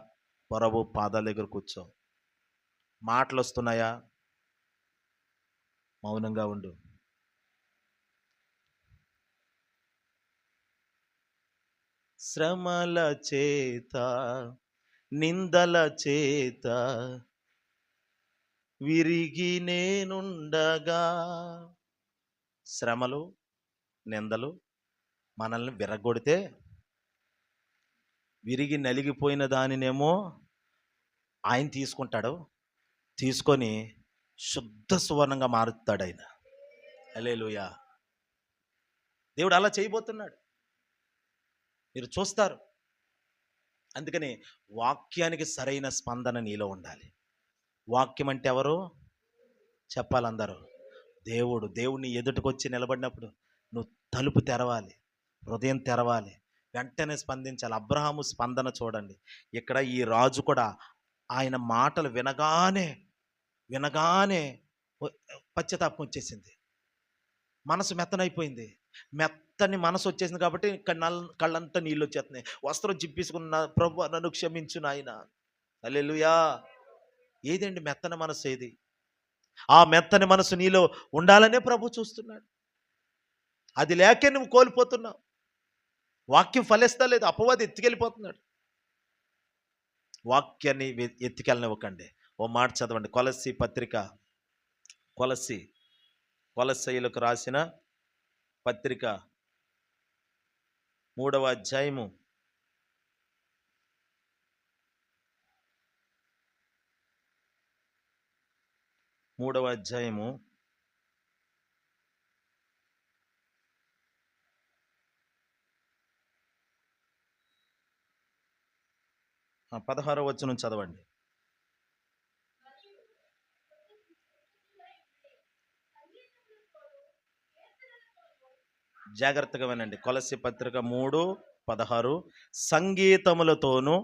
ప్రభు పాదాల దగ్గర కూర్చో. మాటలు వస్తున్నాయా? మౌనంగా ఉండు. శ్రమల చేత నిందల చేత విరిగి నేనుండగా. శ్రమలు నిందలు మనల్ని విరగొడితే విరిగి నలిగిపోయిన దానినేమో ఆయన తీసుకుంటాడు, తీసుకొని శుద్ధ సువర్ణంగా మారుతాడు ఆయన. హల్లెలూయా. దేవుడు అలా చేయబోతున్నాడు, మీరు చూస్తారు. అందుకని వాక్యానికి సరైన స్పందన నీలో ఉండాలి. వాక్యం అంటే ఎవరు చెప్పాలందరూ? దేవుడు. దేవుడిని ఎదుటికొచ్చి నిలబడినప్పుడు నువ్వు తలుపు తెరవాలి, హృదయం తెరవాలి, వెంటనే స్పందించాలి. అబ్రహాము స్పందన చూడండి. ఇక్కడ ఈ రాజు కూడా ఆయన మాటలు వినగానే పశ్చాత్తాపం వచ్చేసింది. మనసు మెత్తనైపోయింది. మెత్తని మనసు వచ్చేసింది కాబట్టి కళ్ళంతా నీళ్ళు వచ్చేస్తున్నాయి. వస్త్రం జిప్పేసుకున్న, ప్రభు నన్ను క్షమించు నాయన. హల్లెలూయా. ఏదండి మెత్తని మనసు? ఏది? ఆ మెత్తని మనసు నీలో ఉండాలనే ప్రభు చూస్తున్నాడు. అది లేకే నువ్వు కోల్పోతున్నావు. వాక్యం ఫలిస్తా లేదు, అపవాది ఎత్తుకెళ్ళిపోతున్నాడు. వాక్యాన్ని ఎత్తుకెళ్ళనివ్వకండి. ఓ మాట చదవండి. కొలస్సీ పత్రిక, కొలస్సీయులకు రాసిన పత్రిక 3వ అధ్యాయము 16వ వచనం చదవండి. జాగ్రత్తగా వినండి. కొలస్సీ పత్రిక 3:16 సంగీతములతోనూ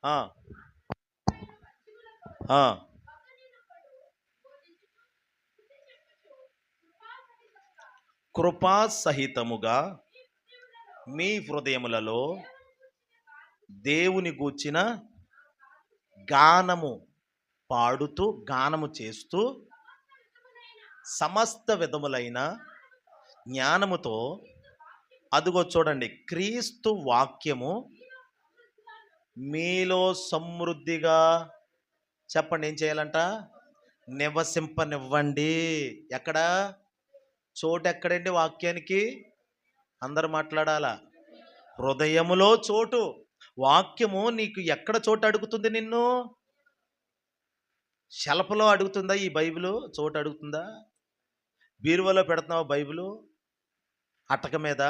ఆ, ఆ, కృపా సహితముగా మీ హృదయములలో దేవుని గూర్చిన గానము పాడుతూ గానము చేస్తూ సమస్త విధములైన జ్ఞానముతో, అదుగో చూడండి, క్రీస్తు వాక్యము మీలో సమృద్ధిగా, చెప్పండి ఏం చేయాలంట, నివసింపనివ్వండి. ఎక్కడ? చోటు ఎక్కడండి వాక్యానికి? అందరు మాట్లాడాలా? హృదయములో చోటు. వాక్యము నీకు ఎక్కడ చోటు అడుగుతుంది? నిన్ను షెల్ఫ్లో అడుగుతుందా? ఈ బైబిలు చోటు అడుగుతుందా? బీరువాలో పెడుతున్నావా బైబిలు? అటక మీద,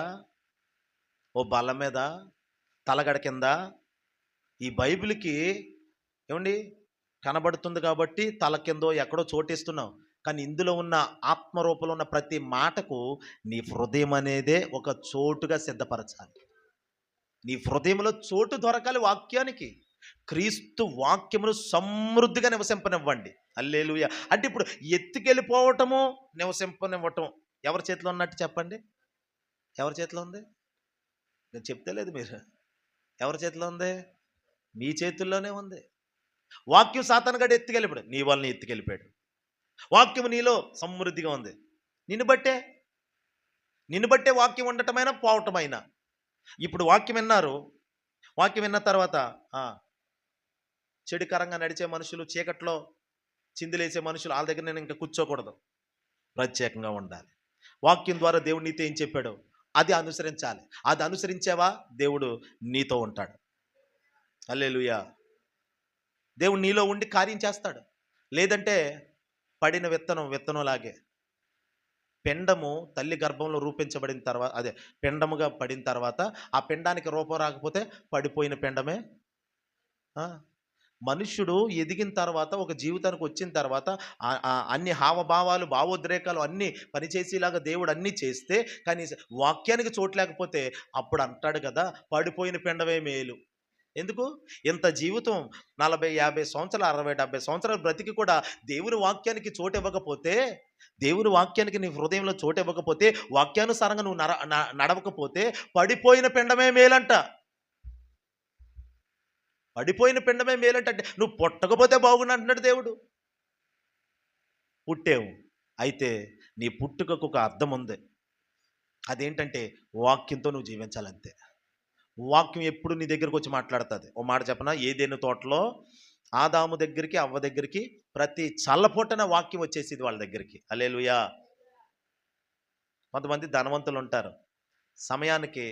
ఓ బల్ల మీద, తలగడ కింద? ఈ బైబిల్కి ఏమండి కనబడుతుంది కాబట్టి తల కిందో ఎక్కడో చోటిస్తున్నావు. కానీ ఇందులో ఉన్న ఆత్మరూపంలో ఉన్న ప్రతి మాటకు నీ హృదయం అనేదే ఒక చోటుగా సిద్ధపరచాలి. నీ హృదయంలో చోటు దొరకాలి వాక్యానికి. క్రీస్తు వాక్యమును సమృద్ధిగా నివసింపనివ్వండి. హల్లెలూయా. అంటే ఇప్పుడు ఎత్తుకెళ్ళిపోవటము, నివసింపనివ్వటం ఎవరి చేతిలో ఉన్నట్టు చెప్పండి? ఎవరి చేతిలో ఉంది? నేను చెప్తే లేదు మీరు. ఎవరి చేతిలో ఉంది? మీ చేతుల్లోనే ఉంది. వాక్యం సాతానుగాడు ఎత్తుకెళ్ళిపోయాడు, నీ వాళ్ళని ఎత్తుకెళ్ళిపోయాడు. వాక్యం నీలో సమృద్ధిగా ఉంది. నిన్ను బట్టే వాక్యం ఉండటమైనా పోవటమైనా. ఇప్పుడు వాక్యం విన్నారు, వాక్యం విన్న తర్వాత చెడుకరంగా నడిచే మనుషులు, చీకట్లో చిందులేసే మనుషులు, వాళ్ళ దగ్గర నేను ఇంకా కూర్చోకూడదు, ప్రత్యేకంగా ఉండాలి. వాక్యం ద్వారా దేవుడు నీతో ఏం చెప్పాడో అది అనుసరించాలి. అది అనుసరించావా, దేవుడు నీతో ఉంటాడు. హల్లెలూయా. దేవుడు నీలో ఉండి కార్యం చేస్తాడు. లేదంటే పడిన విత్తనంలాగే, పిండము తల్లి గర్భంలో రూపించబడిన తర్వాత, అదే పిండముగా పడిన తర్వాత ఆ పిండానికి రూపం రాకపోతే పడిపోయిన పిండమే. మనుష్యుడు ఎదిగిన తర్వాత, ఒక జీవితానికి వచ్చిన తర్వాత అన్ని హావభావాలు, భావోద్రేకాలు అన్నీ పనిచేసేలాగా దేవుడు అన్నీ చేస్తే, కానీ వాక్యానికి చోటు లేకపోతే అప్పుడు అంటాడు కదా, పడిపోయిన పిండమే మేలు. ఎందుకు? ఇంత జీవితం 40, 50 సంవత్సరాలు, 60, 70 సంవత్సరాలు బ్రతికి కూడా దేవుని వాక్యానికి చోటు ఇవ్వకపోతే, దేవుని వాక్యానికి నీ హృదయంలో చోటు ఇవ్వకపోతే, వాక్యానుసారంగా నువ్వు నడవకపోతే పడిపోయిన పిండమే మేలంట. పడిపోయిన పిండమే మేలంటే నువ్వు పుట్టకపోతే బాగుండు అంటున్నాడు దేవుడు. పుట్టావు, అయితే నీ పుట్టుకకు ఒక అర్థం ఉంది. అదేంటంటే వాక్యంతో నువ్వు జీవించాలంతే. వాక్యం ఎప్పుడు నీ దగ్గరకు వచ్చి మాట్లాడుతుంది. ఓ మాట చెప్పనా? ఏదైనా తోటలో ఆదాము దగ్గరికి, అవ్వ దగ్గరికి ప్రతి చల్లపూటన వాక్యం వచ్చేసింది వాళ్ళ దగ్గరికి. హల్లెలూయా. కొంతమంది ధనవంతులు ఉంటారు, సమయానికి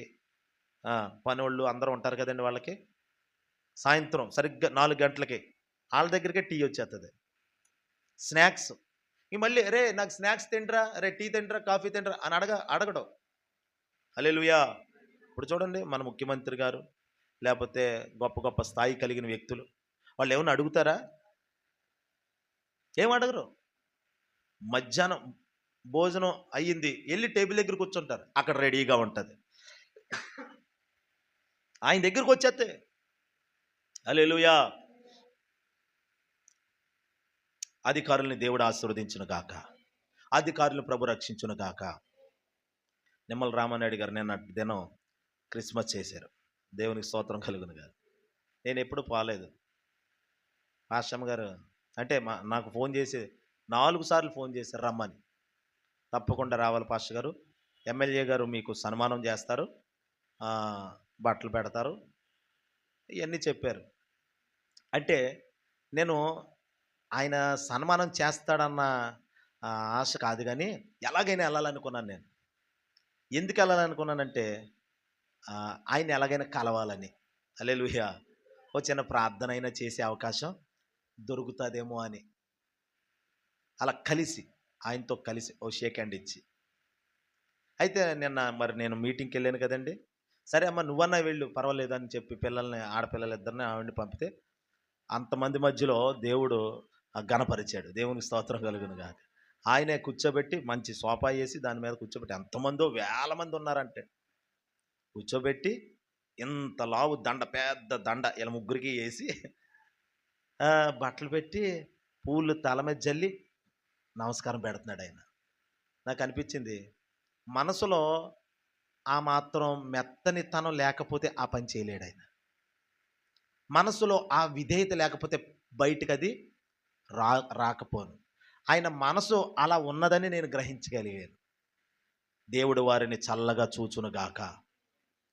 పనోళ్ళు అందరూ ఉంటారు కదండి, వాళ్ళకి సాయంత్రం సరిగ్గా 4 గంటలకి వాళ్ళ దగ్గరికే టీ వచ్చేస్తుంది, స్నాక్స్. మళ్ళీ రే నాకు స్నాక్స్ తింటరా, రే టీ తింటరా, కాఫీ తింటరా అని అడగడం. హల్లెలూయా. ఇప్పుడు చూడండి, మన ముఖ్యమంత్రి గారు, లేకపోతే గొప్ప గొప్ప స్థాయి కలిగిన వ్యక్తులు, వాళ్ళు ఏమన్నా అడుగుతారా? ఏం అడగరు. మధ్యాహ్నం భోజనం అయ్యింది, వెళ్ళి టేబుల్ దగ్గర కూర్చుంటారు, అక్కడ రెడీగా ఉంటుంది, ఆయన దగ్గరకు వచ్చేస్తే. హల్లెలూయా. అధికారుల్ని దేవుడు ఆశీర్వదించును గాక, అధికారులను ప్రభు రక్షించును గాక. నిమ్మల రామానాయుడు గారు నిన్న దినం క్రిస్మస్ చేశారు. దేవునికి స్తోత్రం కలుగును గాక. నేను ఎప్పుడు పోలేదు. పాస్టమ్ గారు అంటే నాకు ఫోన్ చేసి 4 సార్లు ఫోన్ చేశారు రమ్మని. తప్పకుండా రావాలి పాస్టర్ గారు, ఎమ్మెల్యే గారు మీకు సన్మానం చేస్తారు, బట్టలు పెడతారు, ఇవన్నీ చెప్పారు. అంటే నేను ఆయన సన్మానం చేస్తాడన్న ఆశ కాదు, కానీ ఎలాగైనా వెళ్ళాలనుకున్నాను. నేను ఎందుకు వెళ్ళాలనుకున్నానంటే ఆయన ఎలాగైనా కలవాలని. హల్లెలూయా. ఓ చిన్న ప్రార్థన అయినా చేసే అవకాశం దొరుకుతుందేమో అని అలా కలిసి, ఆయనతో కలిసి ఓ షేక్ హ్యాండ్ ఇచ్చి. అయితే నిన్న మరి నేను మీటింగ్కి వెళ్ళాను కదండి. సరే అమ్మ నువ్వన్నా వెళ్ళు పర్వాలేదు అని చెప్పి పిల్లల్ని, ఆడపిల్లలిద్దరిని ఆవిడని పంపితే అంతమంది మధ్యలో దేవుడు ఘనపరిచాడు. దేవునికి స్తోత్రం కలుగును గాక. ఆయనే కూర్చోబెట్టి మంచి సోఫా వేసి దాని మీద కూర్చోబెట్టి, ఎంతమందో వేల మంది ఉన్నారంటే కూర్చోబెట్టి ఇంత లావు దండ, పెద్ద దండ ఇలా ముగ్గురికి వేసి బట్టలు పెట్టి పూలు తల మీద జల్లి నమస్కారం పెడుతున్నాడు ఆయన. నాకు అనిపించింది, మనసులో ఆ మాత్రం మెత్తని తనం లేకపోతే ఆ పని చేయలేడు ఆయన. మనసులో ఆ విధేయత లేకపోతే బయటకు అది రాకపోను. ఆయన మనసు అలా ఉన్నదని నేను గ్రహించగలిగాను. దేవుడు వారిని చల్లగా చూచునుగాక.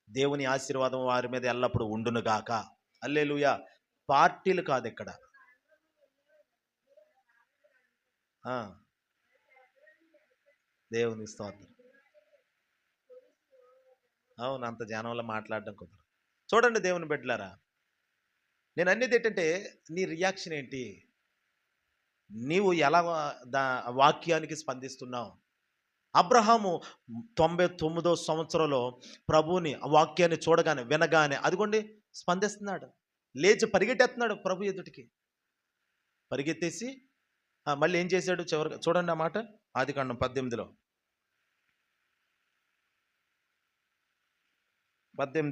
దేవుని ఆశీర్వాదం వారి మీద ఎల్లప్పుడూ ఉండునుగాక. హల్లెలూయా. పార్టీలు కాదు ఇక్కడ. దేవుని స్తోత్రం. అవును, అంత జనంలో మాట్లాడడం కుదరదు. చూడండి దేవుని బిడ్డలారా, నేను అనేది ఏంటంటే, నీ రియాక్షన్ ఏంటి? నీవు ఎలా వాక్యానికి స్పందిస్తున్నావు? అబ్రహాము 99వ సంవత్సరంలో ప్రభువుని వాక్యాన్ని చూడగానే వినగానే అదిగోండి స్పందిస్తున్నాడు, లేచి పరిగెట్టేస్తున్నాడు ప్రభు ఎదుటికి. పరిగెత్తేసి మళ్ళీ ఏం చేశాడు చివరిగా చూడండి ఆ మాట. ఆదికాండం 18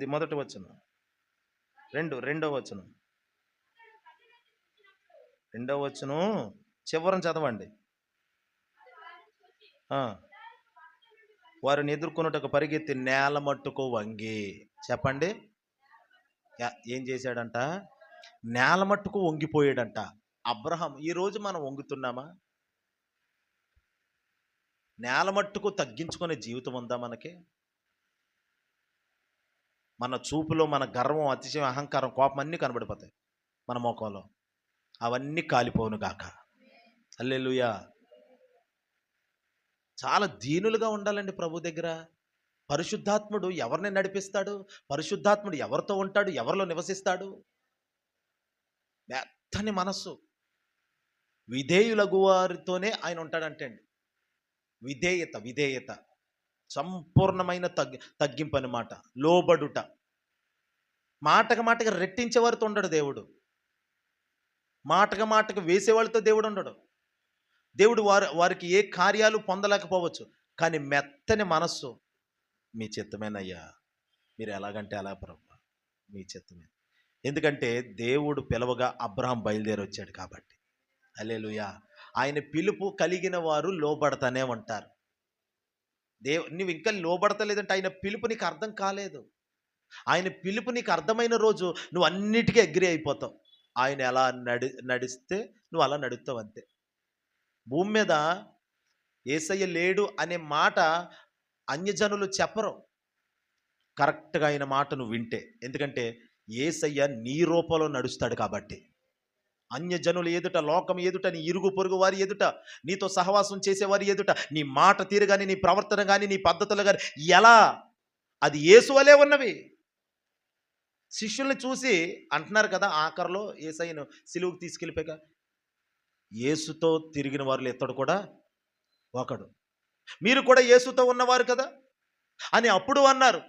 మొదటి వచనం, రెండవ వచనం చివరని చదవండి. వారిని ఎదుర్కొన్నట్టుకు పరిగెత్తి నేల మట్టుకు వంగి. చెప్పండి, ఏం చేశాడంట? నేల మట్టుకు వంగిపోయాడంట అబ్రహాం. ఈరోజు మనం వంగుతున్నామా? నేల మట్టుకు తగ్గించుకునే జీవితం ఉందా మనకి? మన చూపులో మన గర్వం, అతిశయం, అహంకారం, కోపం అన్నీ కనబడిపోతాయి మన ముఖంలో. అవన్నీ కాలిపోను గాక. హల్లెలూయా. చాలా దీనులుగా ఉండాలండి ప్రభు దగ్గర. పరిశుద్ధాత్ముడు ఎవరిని నడిపిస్తాడు? పరిశుద్ధాత్ముడు ఎవరితో ఉంటాడు? ఎవరిలో నివసిస్తాడు? మెత్తని మనస్సు, విధేయులగు వారితోనే ఆయన ఉంటాడంటే అండి. విధేయత సంపూర్ణమైన తగ్గింపు అన్నమాట. లోబడుట. మాటకు రెట్టించే వారితో ఉండడు దేవుడు. మాటకు వేసేవాళ్ళతో దేవుడు ఉండడు. దేవుడు వారికి ఏ కార్యాలు పొందలేకపోవచ్చు, కానీ మెత్తని మనస్సు. మీ చిత్తమేనయ్యా, మీరు ఎలాగంటే అలా ప్రభు, మీ చిత్తమే. ఎందుకంటే దేవుడు పిలవగా అబ్రహాం బయలుదేరి వచ్చాడు కాబట్టి. హల్లెలూయా. ఆయన పిలుపు కలిగిన వారు లోబడతానే ఉంటారు. నువ్వు ఇంకా లోబడతలేదంటే ఆయన పిలుపు నీకు అర్థం కాలేదు. ఆయన పిలుపు నీకు అర్థమైన రోజు నువ్వు అన్నిటికీ అగ్రి అయిపోతావు. ఆయన ఎలా నడిస్తే నువ్వు అలా నడుస్తావు అంతే. భూమి మీద యేసయ్య లేడు అనే మాట అన్యజనులు చెప్పరు కరెక్ట్గా ఆయన మాట నువ్వు వింటే. ఎందుకంటే యేసయ్య నీ రూపంలో నడుస్తాడు కాబట్టి. అన్యజనులు ఎదుట, లోకం ఎదుట, నీ ఇరుగు పొరుగు వారి ఎదుట, నీతో సహవాసం చేసేవారి ఎదుట నీ మాట తీరు కానీ, నీ ప్రవర్తన కానీ, నీ పద్ధతులు కానీ ఎలా అది యేసు వలే ఉన్నవి. శిష్యుల్ని చూసి అంటున్నారు కదా ఆఖరిలో యేసయ్యను సిలువుకు తీసుకెళ్ళిపోయాక, యేసుతో తిరిగిన వారిలో ఇతడు కూడా ఒకడు, మీరు కూడా యేసుతో ఉన్నవారు కదా అని అప్పుడు అన్నారు.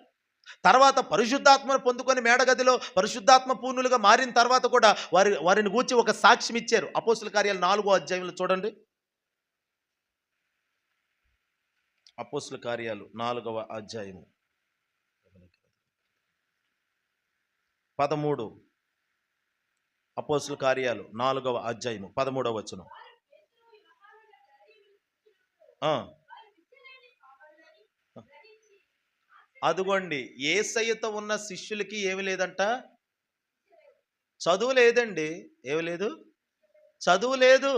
తర్వాత పరిశుద్ధాత్మను పొందుకొని మేడగదిలో పరిశుద్ధాత్మ పూర్ణులుగా మారిన తర్వాత కూడా వారిని గూర్చి ఒక సాక్ష్యం ఇచ్చారు. అపోస్తుల కార్యాలు 4వ అధ్యాయంలో చూడండి. అపోస్తుల కార్యాలు 4వ అధ్యాయము 13. అపోస్తుల కార్యాలు 4వ అధ్యాయము 13వ వచనం. అదిగోండి, యేసయ్యతో ఉన్న శిష్యులకి ఏమి లేదంట? చదువు లేదండి. ఏమి లేదు? చదువు లేదు.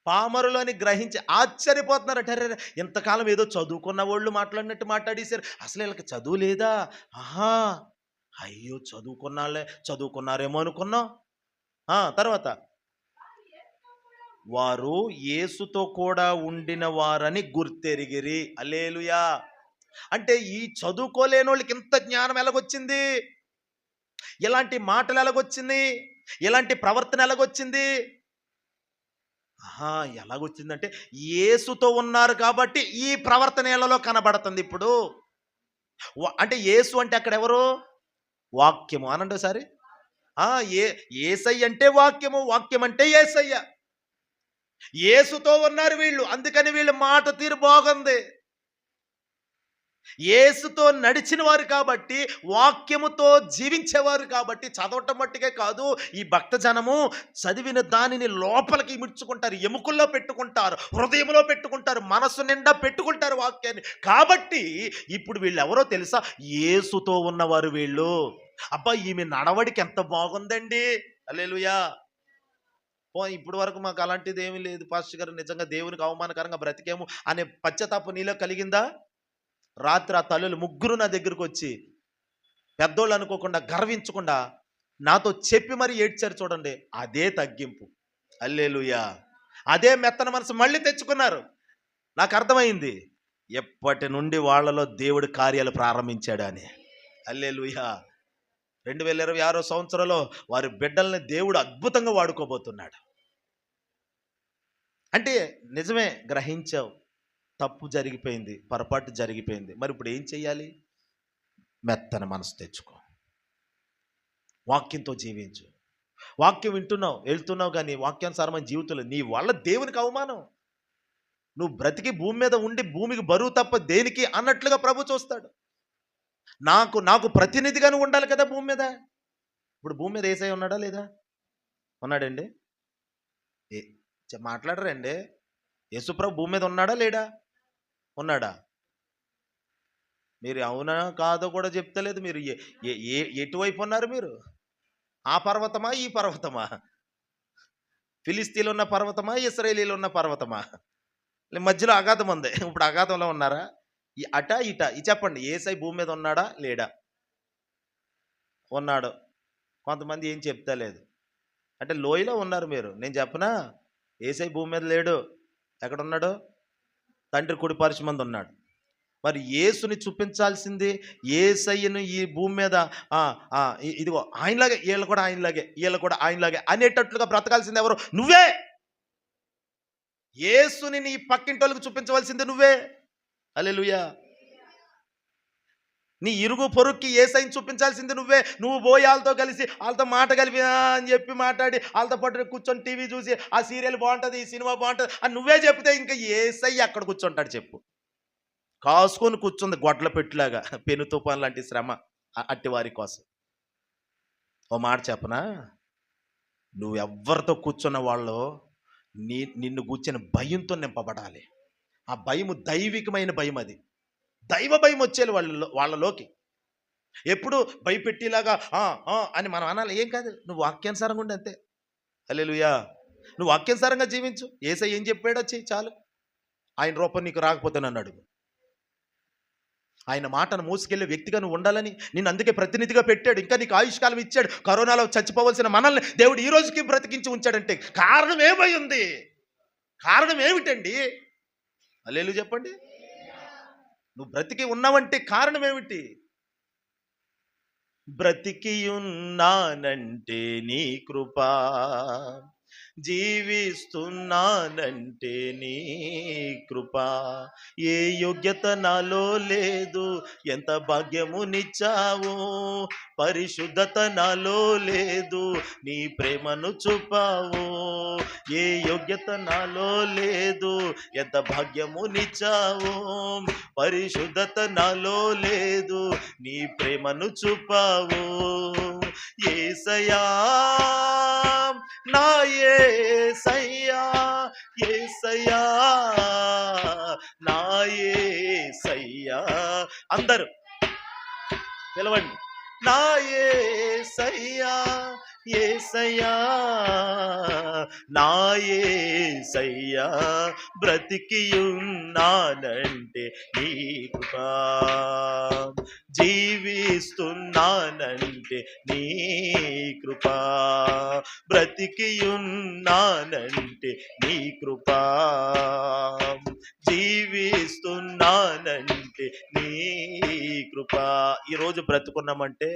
పామరులని గ్రహించి ఆశ్చర్యపోతున్నారు. అంటే ఇంతకాలం ఏదో చదువుకున్న వాళ్ళు మాట్లాడినట్టు మాట్లాడేశారు, అసలు వీళ్ళకి చదువు లేదా? ఆహా, అయ్యో చదువుకున్నారేమో అనుకున్నాం. తర్వాత వారు యేసుతో కూడా ఉండిన వారని గుర్తెరిగిరి. హల్లెలూయా. అంటే ఈ చదువుకోలేని వాళ్ళకి ఇంత జ్ఞానం ఎలాగొచ్చింది? ఇలాంటి మాటలు ఎలాగొచ్చింది? ఇలాంటి ప్రవర్తన ఎలాగొచ్చింది? ఎలాగొచ్చిందంటే యేసుతో ఉన్నారు కాబట్టి ఈ ప్రవర్తన ఎలాలో కనబడుతుంది ఇప్పుడు. అంటే యేసు అంటే అక్కడ ఎవరు? వాక్యము అనండి ఒకసారి. యేసయ్య అంటే వాక్యము, వాక్యం అంటే యేసయ్య. యేసుతో ఉన్నారు వీళ్ళు, అందుకని వీళ్ళ మాట తీరు బాగుంది. యేసుతో నడిచిన వారు కాబట్టి, వాక్యముతో జీవించేవారు కాబట్టి, చదవటం మట్టుకే కాదు, ఈ భక్త జనము చదివిన దానిని లోపలికి ఇముడ్చుకుంటారు, ఎముకల్లో పెట్టుకుంటారు, హృదయంలో పెట్టుకుంటారు, మనస్సు నిండా పెట్టుకుంటారు వాక్యాన్ని. కాబట్టి ఇప్పుడు వీళ్ళు ఎవరో తెలుసా? యేసుతో ఉన్నవారు వీళ్ళు. అబ్బా, ఈమె నడవడికి ఎంత బాగుందండి. హల్లెలూయా. ఇప్పుడు వరకు మాకు అలాంటిది ఏమీ లేదు పాస్టర్ గారు, నిజంగా దేవునికి అవమానకరంగా బ్రతికేము అనే పశ్చాత్తాపం నీలో కలిగిందా? రాత్రి ఆ తల్లులు ముగ్గురు నా దగ్గరకు వచ్చి, పెద్దోళ్ళు అనుకోకుండా, గర్వించకుండా నాతో చెప్పి మరి ఏడ్చారు చూడండి. అదే తగ్గింపు. హల్లెలూయా. అదే మెత్తన మనసు మళ్ళీ తెచ్చుకున్నారు. నాకు అర్థమైంది ఎప్పటి నుండి వాళ్ళలో దేవుడి కార్యాలు ప్రారంభించాడు అని. హల్లెలూయా. 2026 సంవత్సరంలో వారి బిడ్డల్ని దేవుడు అద్భుతంగా వాడుకోబోతున్నాడు. అంటే నిజమే, గ్రహించావు, తప్పు జరిగిపోయింది, పొరపాటు జరిగిపోయింది. మరి ఇప్పుడు ఏం చెయ్యాలి? మెత్తన మనసు తెచ్చుకో, వాక్యంతో జీవించు. వాక్యం వింటున్నావు, వెళ్తున్నావు, కానీ వాక్యానుసారమైన జీవితంలో నీ వల్ల దేవునికి అవమానం. నువ్వు బ్రతికి భూమి మీద ఉండి భూమికి బరువు తప్ప దేనికి అన్నట్లుగా ప్రభు చూస్తాడు. నాకు ప్రతినిధిగాను ఉండాలి కదా భూమి మీద. ఇప్పుడు భూమి మీద యేసయ్య ఉన్నాడా లేదా? ఉన్నాడండి. మాట్లాడరండి. యేసుప్రభు భూమి మీద ఉన్నాడా లేడా? ఉన్నాడా? మీరు అవునా కాదో కూడా చెప్తలేదు. మీరు ఎటువైపు ఉన్నారు? మీరు ఆ పర్వతమా, ఈ పర్వతమా? ఫిలిస్తీన్లు ఉన్న పర్వతమా, ఇశ్రాయేలీలు ఉన్న పర్వతమా? మధ్యలో అగాధం ఉంది. ఇప్పుడు అగాధంలో ఉన్నారా? అటా ఇటా చెప్పండి. యేసయ్య భూమి మీద ఉన్నాడా లేడా? ఉన్నాడు. కొంతమంది ఏం చెప్తలేదు. అంటే లోయలో ఉన్నారు మీరు. నేను చెప్పనా? యేసయ్య భూమి మీద లేడు. ఎక్కడున్నాడు? తండ్రి కుడి పార్శ్వమందు ఉన్నాడు. మరి యేసుని చూపించాల్సింది, యేసయ్యను ఈ భూమి మీద ఇదిగో ఆయనలాగే, వీళ్ళు కూడా ఆయనలాగే, వీళ్ళు కూడా ఆయనలాగే అనేటట్లుగా బ్రతకాల్సింది ఎవరు? నువ్వే. యేసుని నీ పక్కింటోళ్ళకి చూపించవలసింది నువ్వే. హల్లెలూయా. నీ ఇరుగు పొరుక్కి యేసయ్యని చూపించాల్సింది నువ్వే. నువ్వు పోయి వాళ్ళతో కలిసి, వాళ్ళతో మాట కలిపి అని చెప్పి మాట్లాడి, వాళ్ళతో పాటు కూర్చొని టీవీ చూసి ఆ సీరియల్ బాగుంటుంది, ఈ సినిమా బాగుంటుంది అని నువ్వే చెప్తే ఇంకా యేసయ్య అక్కడ కూర్చుంటాడు చెప్పు? కాసుకొని కూర్చుంది గొడ్ల పెట్టులాగా, పెను తుఫాన్ లాంటి శ్రమ అట్టి వారి కోసం. ఓ మాట చెప్పనా? నువ్వు ఎవరితో కూర్చున్న వాళ్ళు నిన్ను కూర్చొని భయంతో నింపబడాలి. ఆ భయము దైవికమైన భయం. అది దైవ భయం వచ్చేది వాళ్ళలోకి. ఎప్పుడు భయపెట్టేలాగా అని మనం అనాలి? ఏం కాదు. నువ్వు వాక్యానుసారంగా ఉండి అంతే. హల్లెలూయా. నువ్వు వాక్యానుసారంగా జీవించు. యేసయ్య ఏం చెప్పాడో వచ్చి చాలు. ఆయన రూపం నీకు రాకపోతే నన్ను అడుగు. ఆయన మాటను మోసుకెళ్లే వ్యక్తిగా నువ్వు ఉండాలని నిన్ను అందుకే ప్రతినిధిగా పెట్టాడు. ఇంకా నీకు ఆయుష్కాలం ఇచ్చాడు. కరోనాలో చచ్చిపోవలసిన మనల్ని దేవుడు ఈ రోజుకి బ్రతికించి ఉంచాడంటే కారణం ఏమై ఉంది? కారణం ఏమిటండి? హల్లెలూయా చెప్పండి. నువ్వు బ్రతికి ఉన్నావంటే కారణం ఏమిటి? బ్రతికి ఉన్నానంటే నీ కృపా, జీవిస్తున్నానంటే నీ కృపా. ఏ యోగ్యత నాలో లేదు, ఎంత భాగ్యమునిచ్చావు. పరిశుద్ధత నాలో లేదు, నీ ప్రేమను చూపావు. ఏ యోగ్యత నాలో లేదు, ఎంత భాగ్యమునిచ్చావు. పరిశుద్ధత నాలో లేదు, నీ ప్రేమను చూపావు. యేసయ్యా, నా యేసయ్యా, యేసయ్యా, నా యేసయ్యా. అందరూ పిలవండి. నా యేసయ్యా, యేసయ్యా, నా యేసయ్యా, బ్రతికి ఉన్నానంటే నీ కృపా, జీవిస్తున్నానంటే నీ కృపా, బ్రతికి ఉన్నానంటే నీ కృపా, జీవిస్తున్నానంటే నీ కృప. ఈరోజు బ్రతుకున్నామంటే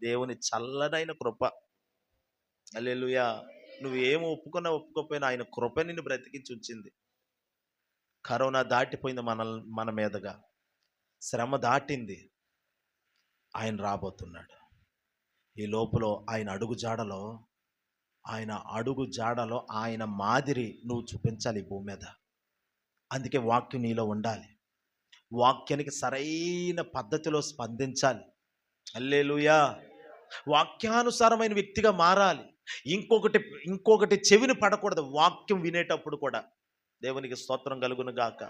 దేవుని చల్లనైన కృప. హల్లెలూయా. నువ్వేమో ఒప్పుకున్నా ఒప్పుకోపోయినా ఆయన కృప నిన్ను బ్రతికించి ఉంచింది. కరోనా దాటిపోయింది మన మీదగా, శ్రమ దాటింది. ఆయన రాబోతున్నాడు. ఈ లోపల ఆయన అడుగు జాడలో ఆయన అడుగు జాడలో ఆయన మాదిరి నువ్వు చూపించాలి ఈ భూమి మీద. అందుకే వాక్యం నీలో ఉండాలి. వాక్యానికి సరైన పద్ధతిలో స్పందించాలి. హల్లెలూయా. వాక్యానుసారమైన వ్యక్తిగా మారాలి. ఇంకొకటి ఇంకొకటి చెవిని పడకూడదు వాక్యం వినేటప్పుడు కూడా. దేవునికి స్తోత్రం కలుగును గాక.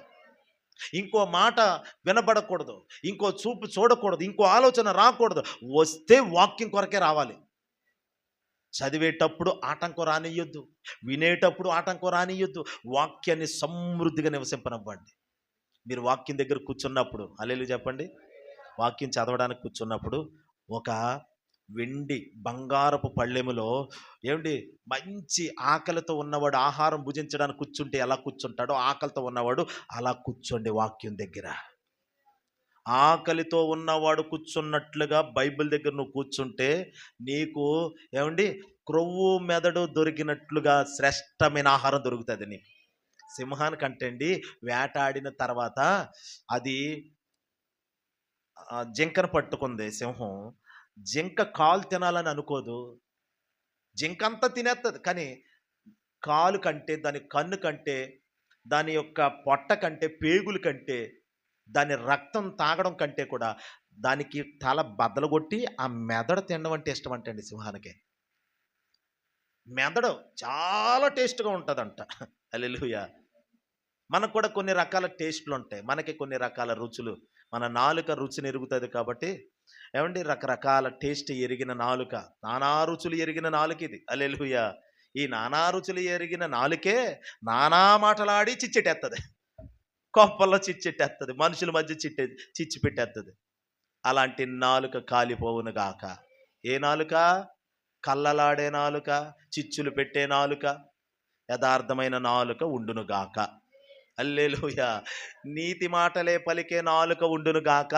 ఇంకో మాట వినబడకూడదు, ఇంకో చూపు చూడకూడదు, ఇంకో ఆలోచన రాకూడదు. వస్తే వాక్యం కొరకే రావాలి. చదివేటప్పుడు ఆటంకం రానియొద్దు, వినేటప్పుడు ఆటంకం రానియొద్దు. వాక్యాన్ని సమృద్ధిగా నివసింపనివ్వండి. మీరు వాక్యం దగ్గర కూర్చున్నప్పుడు, హల్లెలూయా చెప్పండి. వాక్యం చదవడానికి కూర్చున్నప్పుడు ఒక వెండి బంగారపు పళ్ళెములో ఏమిటి మంచి ఆకలితో ఉన్నవాడు ఆహారం భుజించడానికి కూర్చుంటే ఎలా కూర్చుంటాడో, ఆకలితో ఉన్నవాడు అలా కూర్చోండి వాక్యం దగ్గర. ఆకలితో ఉన్నవాడు కూర్చున్నట్లుగా బైబిల్ దగ్గర నువ్వు కూర్చుంటే నీకు ఏమండి క్రొవ్వు మెదడు దొరికినట్లుగా శ్రేష్టమైన ఆహారం దొరుకుతుంది నీకు. సింహానికంటే అండి వేటాడిన తర్వాత అది జింకను పట్టుకుంది సింహం. జింక కాలు తినాలని అనుకోదు, జింక అంతా తినేస్తుంది. కానీ కాలు కంటే, దాని కన్ను కంటే, దాని యొక్క పొట్ట కంటే, పేగుల కంటే, దాని రక్తం తాగడం కంటే కూడా దానికి తల బద్దలుగొట్టి ఆ మెదడు తినడం అంటే ఇష్టం అంటండి సింహానికి. మెదడు చాలా టేస్ట్గా ఉంటుందంట. హల్లెలూయా. మనకు కూడా కొన్ని రకాల టేస్ట్లు ఉంటాయి, మనకి కొన్ని రకాల రుచులు. మన నాలుక రుచిని ఎరుగుతుంది కాబట్టి ఏమండి రకరకాల టేస్ట్ ఎరిగిన నాలుక, నానా రుచులు ఎరిగిన నాలుక ఇది. హల్లెలూయా. ఈ నానా రుచులు ఎరిగిన నాలుకే నానా మాటలాడి చిచ్చెట్టేస్తుంది, కొంపల్లో చిచ్చెట్టేస్తుంది, మనుషుల మధ్య చిచ్చి పెట్టేస్తుంది. అలాంటి నాలుక కాలిపోవును గాక. ఏ నాలుక? కళ్ళలాడే నాలుక, చిచ్చులు పెట్టే నాలుక, యథార్థమైన నాలుక ఉండును గాక. హల్లెలూయా. నీతి మాటలే పలికే నాలుక ఉండును గాక.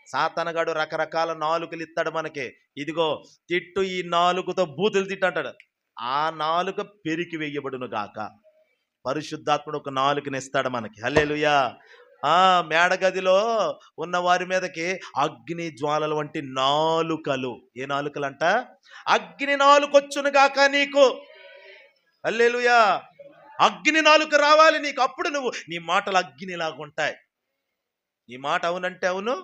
సాతానగాడు రకరకాల నాలుకలు ఇస్తాడు మనకి. ఇదిగో తిట్టు, ఈ నాలుకతో బూతులు తిట్టంటాడు. ఆ నాలుక పెరికి వేయబడును గాక. పరిశుద్ధాత్ముడు ఒక నాలుకని ఇస్తాడు మనకి. హల్లెలూయా. మేడగదిలో ఉన్న వారి మీదకి అగ్ని జ్వాలల వంటి నాలుకలు. ఏ నాలుకలంట? అగ్ని నాలుకొచ్చును గాక నీకు. హల్లెలూయా. అగ్ని నాలుక రావాలి నీకు. అప్పుడు నువ్వు నీ మాటలు అగ్నిలాగా ఉంటాయి. నీ మాట అవునంటే అవును,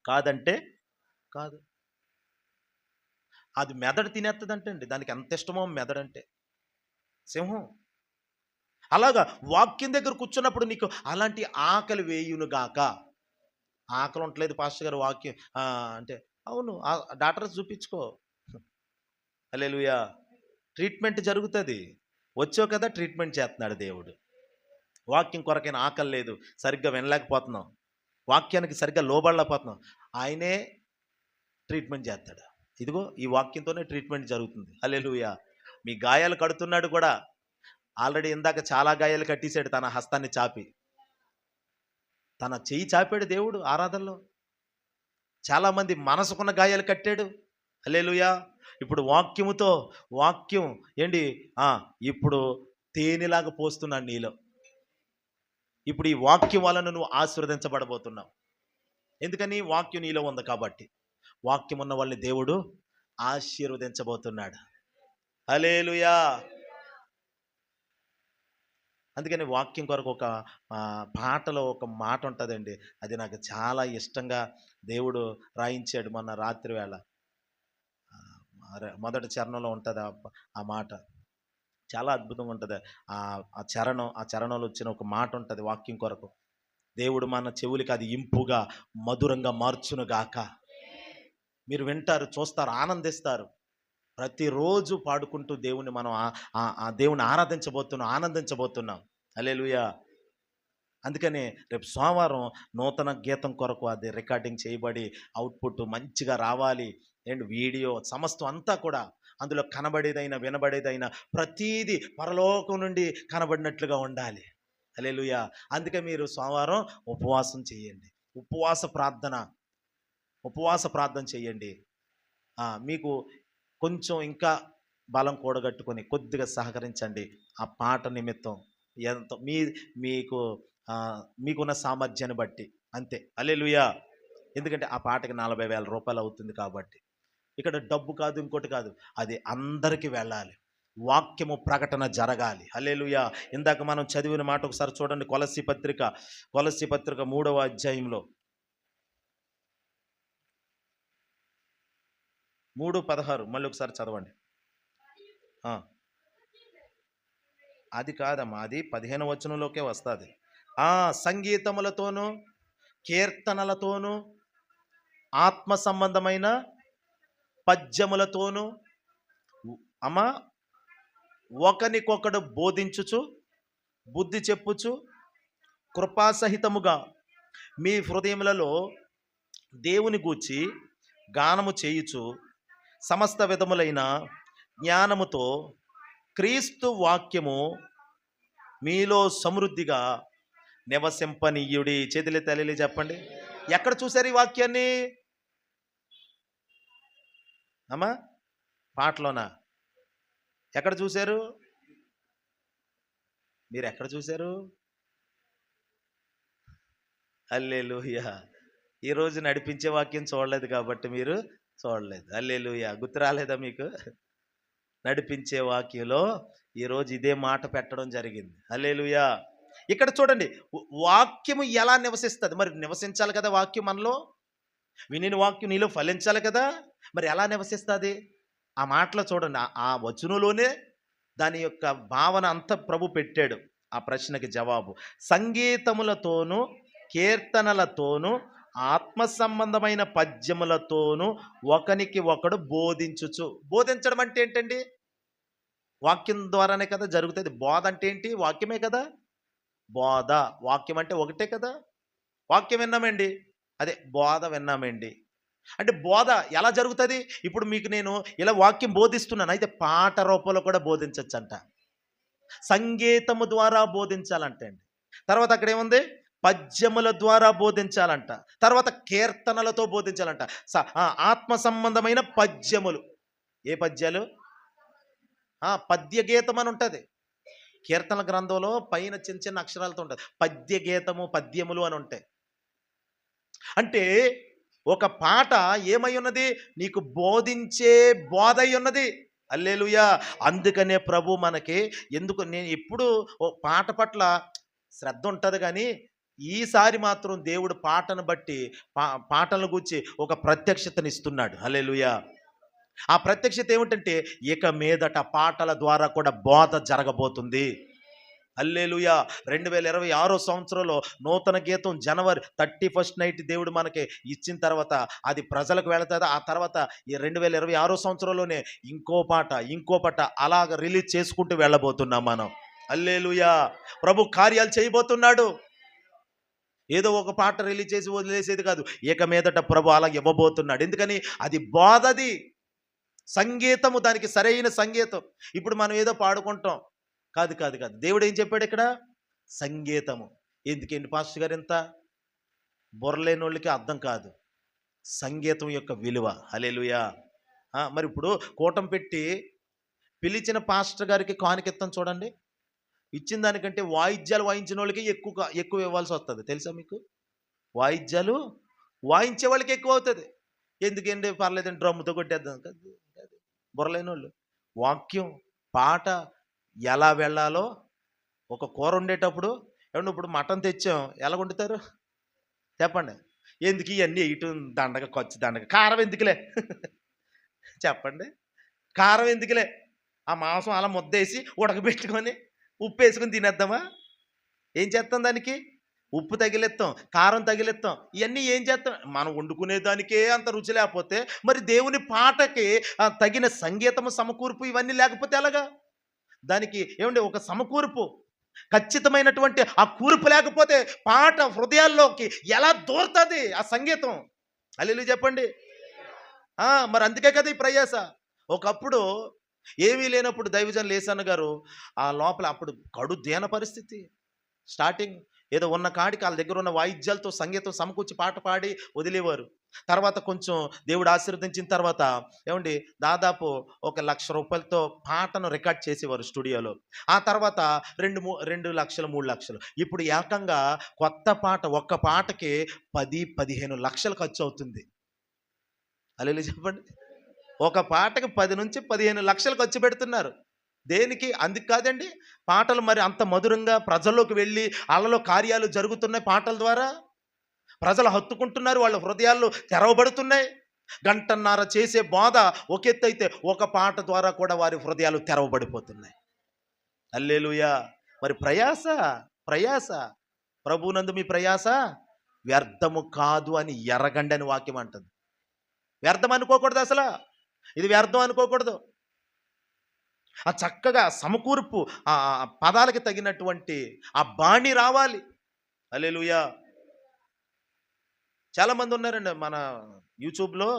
కాదంటే కాదు. అది మెదడు తినేస్తుందంటండి. దానికి ఎంత ఇష్టమో మెదడంటే సింహం. అలాగా వాక్యం దగ్గర కూర్చున్నప్పుడు నీకు అలాంటి ఆకలి వేయునుగాక. ఆకలి ఉండలేదు పాస్టర్ గారు వాక్యం అంటే, అవును డాక్టర్ చూపించుకో. హల్లెలూయా. ట్రీట్మెంట్ జరుగుతుంది. వచ్చావు కదా, ట్రీట్మెంట్ చేస్తున్నాడు దేవుడు. వాక్యం కొరకైన ఆకలి లేదు, సరిగ్గా వినలేకపోతున్నాం, వాక్యానికి సరిగ్గా లోబడలేకపోతున్నాం, ఆయనే ట్రీట్మెంట్ చేస్తాడు. ఇదిగో ఈ వాక్యంతోనే ట్రీట్మెంట్ జరుగుతుంది. హల్లెలూయా. మీ గాయాలు కడుతున్నాడు కూడా. ఆల్రెడీ ఇందాక చాలా గాయాలు కట్టేశాడు తన హస్తాన్ని చాపి, తన చెయ్యి చాపాడు దేవుడు ఆరాధనలో. చాలామంది మనసుకున్న గాయాలు కట్టాడు. హల్లెలూయా. ఇప్పుడు వాక్యముతో, వాక్యం ఏంటి ఇప్పుడు తేనెలాగా పోస్తున్నాడు నీలో. ఇప్పుడు ఈ వాక్యం వలన నువ్వు ఆశీర్వదించబడబోతున్నావు. ఎందుకని? వాక్యం నీలో ఉంది కాబట్టి. వాక్యం ఉన్న వాళ్ళని దేవుడు ఆశీర్వదించబోతున్నాడు. హల్లెలూయా. అందుకని వాక్యం కొరకు ఒక పాటలో ఒక మాట ఉంటుందండి, అది నాకు చాలా ఇష్టంగా దేవుడు రాయించాడు మొన్న రాత్రి వేళ. మొదటి చరణంలో ఉంటుంది ఆ మాట. చాలా అద్భుతంగా ఉంటుంది ఆ చరణంలో వచ్చిన ఒక మాట ఉంటుంది వాక్యం కొరకు. దేవుడు మన చెవులకి అది ఇంపుగా మధురంగా మార్చును గాక. మీరు వింటారు, చూస్తారు, ఆనందిస్తారు. ప్రతిరోజు పాడుకుంటూ దేవుని మనం దేవుని ఆనందించబోతున్నాం. హల్లెలూయా. అందుకనే రేపు సోమవారం నూతన గీతం కొరకు అది రికార్డింగ్ చేయబడి అవుట్పుట్ మంచిగా రావాలి. అండ్ వీడియో సమస్తం అంతా కూడా అందులో కనబడేదైనా వినబడేదైనా ప్రతీది పరలోకం నుండి కనబడినట్లుగా ఉండాలి. హల్లెలూయా. అందుకే మీరు సోమవారం ఉపవాసం చేయండి, ఉపవాస ప్రార్థన చేయండి. మీకు కొంచెం ఇంకా బలం కూడగట్టుకొని కొద్దిగా సహకరించండి ఆ పాట నిమిత్తం. ఎంత మీకున్న సామర్థ్యాన్ని బట్టి అంతే. హల్లెలూయా. ఎందుకంటే ఆ పాటకి 40,000 రూపాయలు అవుతుంది కాబట్టి ఇక్కడ డబ్బు కాదు, ఇంకోటి కాదు, అది అందరికీ వెళ్ళాలి. వాక్యము ప్రకటన జరగాలి. హల్లెలూయా. ఇందాక మనం చదివిన మాట ఒకసారి చూడండి. కొలస్సీ పత్రిక 3వ అధ్యాయంలో 3:16 మళ్ళీ ఒకసారి చదవండి. ఆ, అది కాదమ్మా, అది 15వ వచనంలోకే వస్తుంది. సంగీతములతోనూ కీర్తనలతోనూ ఆత్మ సంబంధమైన పద్యములతోనూ అమ్మా ఒకనికొకడు బోధించుచు బుద్ధి చెప్పుచు కృపాసహితముగా మీ హృదయములలో దేవుని గూర్చి గానము చేయుచు సమస్త విధములైన జ్ఞానముతో క్రీస్తు వాక్యము మీలో సమృద్ధిగా నివసింపనీయుడి. చేతులు తల్లి చెప్పండి. ఎక్కడ చూశారు ఈ వాక్యాన్ని? అమ్మా పాటలోనా? ఎక్కడ చూశారు? మీరు ఎక్కడ చూశారు? హల్లెలూయా. ఈరోజు నడిపించే వాక్యం చూడలేదు కాబట్టి మీరు చూడలేదు. హల్లెలూయా. గుర్తు రాలేదా మీకు? నడిపించే వాక్యంలో ఈరోజు ఇదే మాట పెట్టడం జరిగింది. హల్లెలూయా. ఇక్కడ చూడండి, వాక్యము ఎలా నివసిస్తుంది? మరి నివసించాలి కదా వాక్యం మనలో. వినిన వాక్యం నీలో ఫలించాలి కదా. మరి ఎలా నివసిస్తుంది? ఆ మాటలో చూడండి, ఆ వచనంలోనే దాని యొక్క భావన అంతా ప్రభు పెట్టాడు. ఆ ప్రశ్నకి జవాబు సంగీతములతోనూ కీర్తనలతోనూ ఆత్మ సంబంధమైన పద్యములతోనూ ఒకనికి ఒకడు బోధించుచు. బోధించడం అంటే ఏంటండి? వాక్యం ద్వారానే కదా జరుగుతుంది. బోధ అంటే ఏంటి? వాక్యమే కదా బోధ. వాక్యం అంటే ఒకటే కదా. వాక్యం విన్నామండి, అదే బోధ విన్నామండి. అంటే బోధ ఎలా జరుగుతుంది? ఇప్పుడు మీకు నేను ఇలా వాక్యం బోధిస్తున్నాను, అయితే పాట రూపంలో కూడా బోధించచ్చంట. సంగీతము ద్వారా బోధించాలంట అండి. తర్వాత అక్కడ ఏముంది? పద్యముల ద్వారా బోధించాలంట. తర్వాత కీర్తనలతో బోధించాలంట. ఆత్మ సంబంధమైన పద్యములు. ఏ పద్యాలు? పద్యగీతం అని ఉంటుంది కీర్తన గ్రంథంలో. పైన చిన్న చిన్న అక్షరాలతో ఉంటుంది పద్యగీతము, పద్యములు అని ఉంటాయి. అంటే ఒక పాట ఏమై ఉన్నది? నీకు బోధించే బోధ అయి ఉన్నది. హల్లెలూయా. అందుకనే ప్రభు మనకి నేను ఎప్పుడు పాట పట్ల శ్రద్ధ ఉంటుంది, కానీ ఈసారి మాత్రం దేవుడు పాటను బట్టి పాటలను గూర్చి ఒక ప్రత్యక్షతని ఇస్తున్నాడు. హల్లెలూయా. ఆ ప్రత్యక్షత ఏమిటంటే ఇక మీదట పాటల ద్వారా కూడా బోధ జరగబోతుంది. హల్లెలూయా. 2026 సంవత్సరంలో నూతన గీతం జనవరి 31 నైట్ దేవుడు మనకి ఇచ్చిన తర్వాత అది ప్రజలకు వెళుతుంది. ఆ తర్వాత ఈ 2026 సంవత్సరంలోనే ఇంకో పాట అలాగ రిలీజ్ చేసుకుంటూ వెళ్ళబోతున్నాం మనం. హల్లెలూయా. ప్రభు కార్యాలు చేయబోతున్నాడు. ఏదో ఒక పాట రిలీజ్ చేసి వదిలేసేది కాదు. ఇక మీదట ప్రభు అలా ఇవ్వబోతున్నాడు. ఎందుకని? అది బోధది, సంగీతము, దానికి సరైన సంగీతం. ఇప్పుడు మనం ఏదో పాడుకుంటాం, కాదు. దేవుడు ఏం చెప్పాడు ఇక్కడ? సంగీతము. ఎందుకండి పాస్టర్ గారు ఇంత బుర్రలేని వాళ్ళకి అర్థం కాదు సంగీతం యొక్క విలువ. హల్లెలూయా. మరి ఇప్పుడు కూటం పెట్టి పిలిచిన పాస్టర్ గారికి కానుకిత్తం చూడండి. ఇచ్చిన దానికంటే వాయిద్యాలు వాయించిన వాళ్ళకి ఎక్కువ ఇవ్వాల్సి వస్తుంది. తెలుసా మీకు? వాయిద్యాలు వాయించే వాళ్ళకి ఎక్కువ అవుతుంది. ఎందుకండి? పర్లేదండి, డ్రమ్ముతో కొట్టేద్దాం. బుర్రలేని వాళ్ళు వాక్యం, పాట ఎలా వెళ్ళాలో. ఒక కూర వండేటప్పుడు ఏమన్నా ఇప్పుడు మటన్ తెచ్చాం, ఎలా వండుతారు చెప్పండి? ఎందుకు ఇవన్నీ వేయటం దండగ, ఖర్చు దండగ. కారం ఎందుకులే చెప్పండి? కారం ఎందుకులే? ఆ మాంసం అలా ముద్దేసి ఉడకబెట్టుకొని ఉప్పు వేసుకొని తినేద్దామా? ఏం చేస్తాం? దానికి ఉప్పు తగిలేస్తాం, కారం తగిలేస్తాం. ఇవన్నీ ఏం చేస్తాం? మనం వండుకునే దానికే అంత రుచి లేకపోతే మరి దేవుని పాటకి తగిన సంగీతము, సమకూర్పు ఇవన్నీ లేకపోతే ఎలాగా? దానికి ఏమండి ఒక సమకూర్పు, ఖచ్చితమైనటువంటి ఆ కూర్పు లేకపోతే పాట హృదయాల్లోకి ఎలా దూరుతుంది ఆ సంగీతం? హల్లెలూయా చెప్పండి. మరి అందుకే కదా ఈ ప్రయాస. ఒకప్పుడు ఏమీ లేనప్పుడు దైవజనులు యేసన్న గారు ఆ లోపల అప్పుడు కడు దీన పరిస్థితి. స్టార్టింగ్ ఏదో ఉన్న కాడికి వాళ్ళ దగ్గర ఉన్న వాయిద్యాలతో సంగీతం సమకూర్చి పాట పాడి వదిలేవారు. తర్వాత కొంచెం దేవుడు ఆశీర్వదించిన తర్వాత ఏమండి దాదాపు 1,00,000 రూపాయలతో పాటను రికార్డ్ చేసేవారు స్టూడియోలో. ఆ తర్వాత 2 లక్షలు 3 లక్షలు. ఇప్పుడు ఏకంగా కొత్త పాట ఒక్క పాటకి 10-15 లక్షలు ఖర్చు అవుతుంది. హల్లెలూయా చెప్పండి. ఒక పాటకి 10 నుంచి 15 లక్షలు ఖర్చు పెడుతున్నారు. దేనికి? అందుకు కాదండి. పాటలు మరి అంత మధురంగా ప్రజల్లోకి వెళ్ళి ఆళ్ళలో కార్యాలు జరుగుతున్నాయి పాటల ద్వారా. ప్రజలు హత్తుకుంటున్నారు. వాళ్ళ హృదయాల్లో తెరవబడుతున్నాయి. గంటన్నర చేసే బోధ ఒక ఎత్తైతే ఒక పాట ద్వారా కూడా వారి హృదయాలు తెరవబడిపోతున్నాయి. హల్లెలూయా! మరి ప్రయాస ప్రభువునందు మీ ప్రయాస వ్యర్థము కాదు అని ఎరగండి అని వాక్యం అంటుంది. వ్యర్థం అనుకోకూడదు అసలు. ఇది వ్యర్థం అనుకోకూడదు. ఆ చక్కగా సమకూర్పు ఆ పదాలకి తగినటువంటి ఆ బాణి రావాలి. హల్లెలూయా! చాలామంది ఉన్నారండి మన యూట్యూబ్‌లో.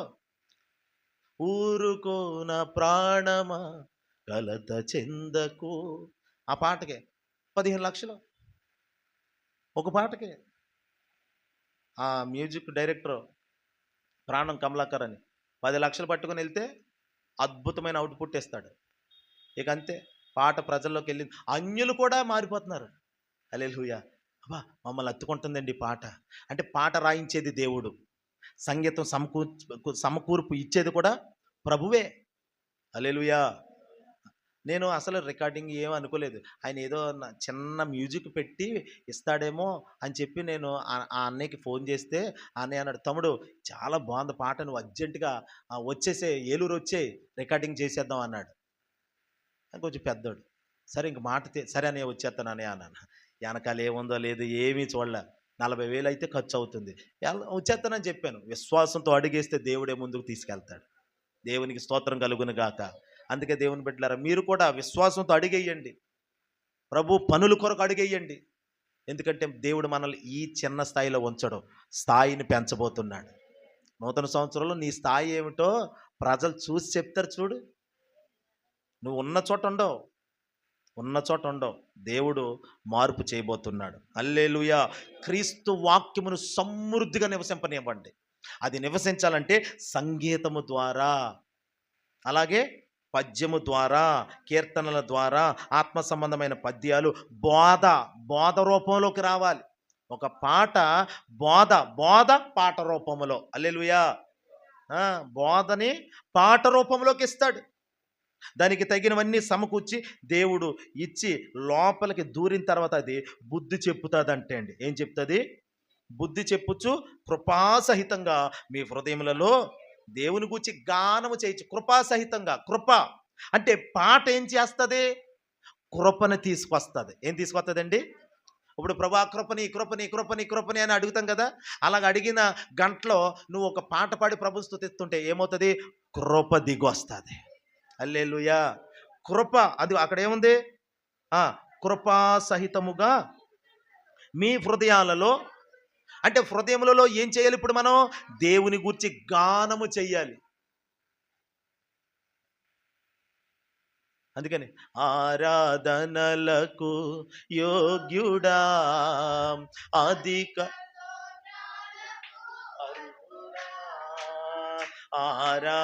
ఊరుకోన ప్రాణమా కలత చెందకు, ఆ పాటకే 15 లక్షలు ఒక పాటకే. ఆ మ్యూజిక్ డైరెక్టర్ ప్రాణం కమలాకర్ అని 10 లక్షలు పట్టుకొని వెళ్తే అద్భుతమైన అవుట్పుట్ ఇస్తాడు. ఇక అంతే, పాట ప్రజల్లోకి వెళ్ళింది. అన్యులు కూడా మారిపోతున్నారు. హల్లెలూయా! అబ్బా, మమ్మల్ని అత్తుకుంటుందండి పాట. అంటే పాట రాయించేది దేవుడు, సంగీతం సమకూర్పు ఇచ్చేది కూడా ప్రభువే. హల్లెలూయా! నేను అసలు రికార్డింగ్ ఏం అనుకోలేదు. ఆయన ఏదో చిన్న మ్యూజిక్ పెట్టి ఇస్తాడేమో అని చెప్పి నేను ఆ అన్నయ్యకి ఫోన్ చేస్తే, ఆ అన్నయ్య అన్నాడు, తమ్ముడు చాలా బాగుంది పాట, నువ్వు అర్జెంటుగా వచ్చేసే, ఏలూరు వచ్చేయి, రికార్డింగ్ చేసేద్దాం అన్నాడు. కొంచెం పెద్దోడు. సరే ఇంక మాట సరే అన్నయ్య వచ్చేస్తాను అన్నయ్య అన్నాను. వెనకాల ఏముందో లేదు ఏమీ చూడలే. 40,000 అయితే ఖర్చు అవుతుంది. వచ్చేస్తానని చెప్పాను. విశ్వాసంతో అడిగేస్తే దేవుడే ముందుకు తీసుకెళ్తాడు. దేవునికి స్తోత్రం కలుగును గాక. అందుకే దేవుని బిడ్డలారా, మీరు కూడా విశ్వాసంతో అడిగేయండి. ప్రభు పనుల కొరకు అడిగేయండి. ఎందుకంటే దేవుడు మనల్ని ఈ చిన్న స్థాయిలో ఉంచడం, స్థాయిని పెంచబోతున్నాడు. నూతన సంవత్సరంలో నీ స్థాయి ఏమిటో ప్రజలు చూసి చెప్తారు. చూడు, నువ్వు ఉన్న చోట ఉండవు. దేవుడు మార్పు చేయబోతున్నాడు. హల్లెలూయా! క్రీస్తు వాక్యమును సమృద్ధిగా నివసింపనివ్వండి. అది నివసించాలంటే సంగీతము ద్వారా, అలాగే పద్యము ద్వారా, కీర్తనల ద్వారా, ఆత్మ సంబంధమైన పద్యాలు, బోధ రూపంలోకి రావాలి. ఒక పాట బోధ పాట రూపంలో. హల్లెలూయా! బోధని పాట రూపంలోకి ఇస్తాడు. దానికి తగినవన్నీ సమకూర్చి దేవుడు ఇచ్చి లోపలికి దూరిన తర్వాత అది బుద్ధి చెప్పుతుంది అండి. ఏం చెప్తుంది? బుద్ధి చెప్పుచు కృపాసహితంగా మీ హృదయములలో దేవుని గూర్చి గానము చేయొచ్చు. కృపాసహితంగా. కృప అంటే పాట ఏం చేస్తుంది? కృపను తీసుకొస్తుంది. ఏం తీసుకొస్తుందండి? ఇప్పుడు ప్రభా కృపని అని అడుగుతాం కదా. అలాగ అడిగిన గంటలో నువ్వు ఒక పాట పాడి ప్రభు స్తుతిస్తుంటే ఏమవుతుంది? కృప దిగొస్తుంది. హల్లెలూయా! కృప, అది అక్కడ ఏముంది? కృపా సహితముగా మీ హృదయాలలో, అంటే హృదయములలో ఏం చేయాలి? ఇప్పుడు మనం దేవుని గూర్చి గానము చెయ్యాలి. అందుకని ఆరాధనలకు యోగ్యుడా, అధిక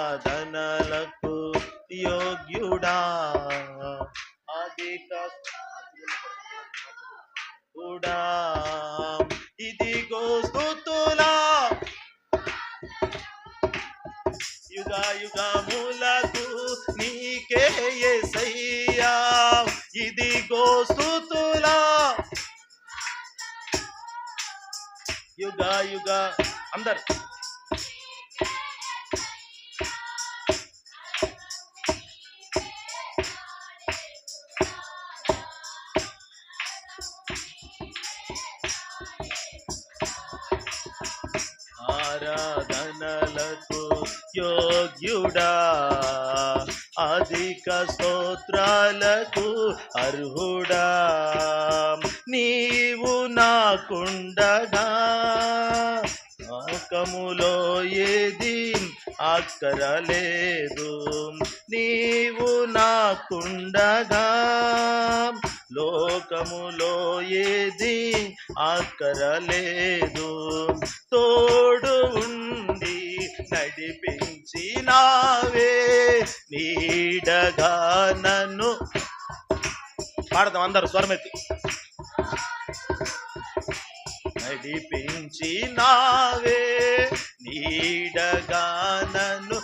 ఆరాధనలకు యోగ్యుడా, అధిక కూడా ఇదిగో స్తుతులా యుగములకు నీకే యేసయ్యా, ఇదిగో స్తుతులా యుగ అందరు ఆరాధనలకు యోగ్యుడా, అధిక స్తోత్రాలకు అర్హుడా, నీవు నాకుండగా లోకములో ఏది అక్కరలేదు. నీవు నాకుండగా లోకములో ఏది అక్కరలేదు. తోడు ఉండి నడిపించినావే, నీడగా నన్ను పాడదాం అందరూ స్వరమెత్తి. నడిపించినావే, నీడగా నన్ను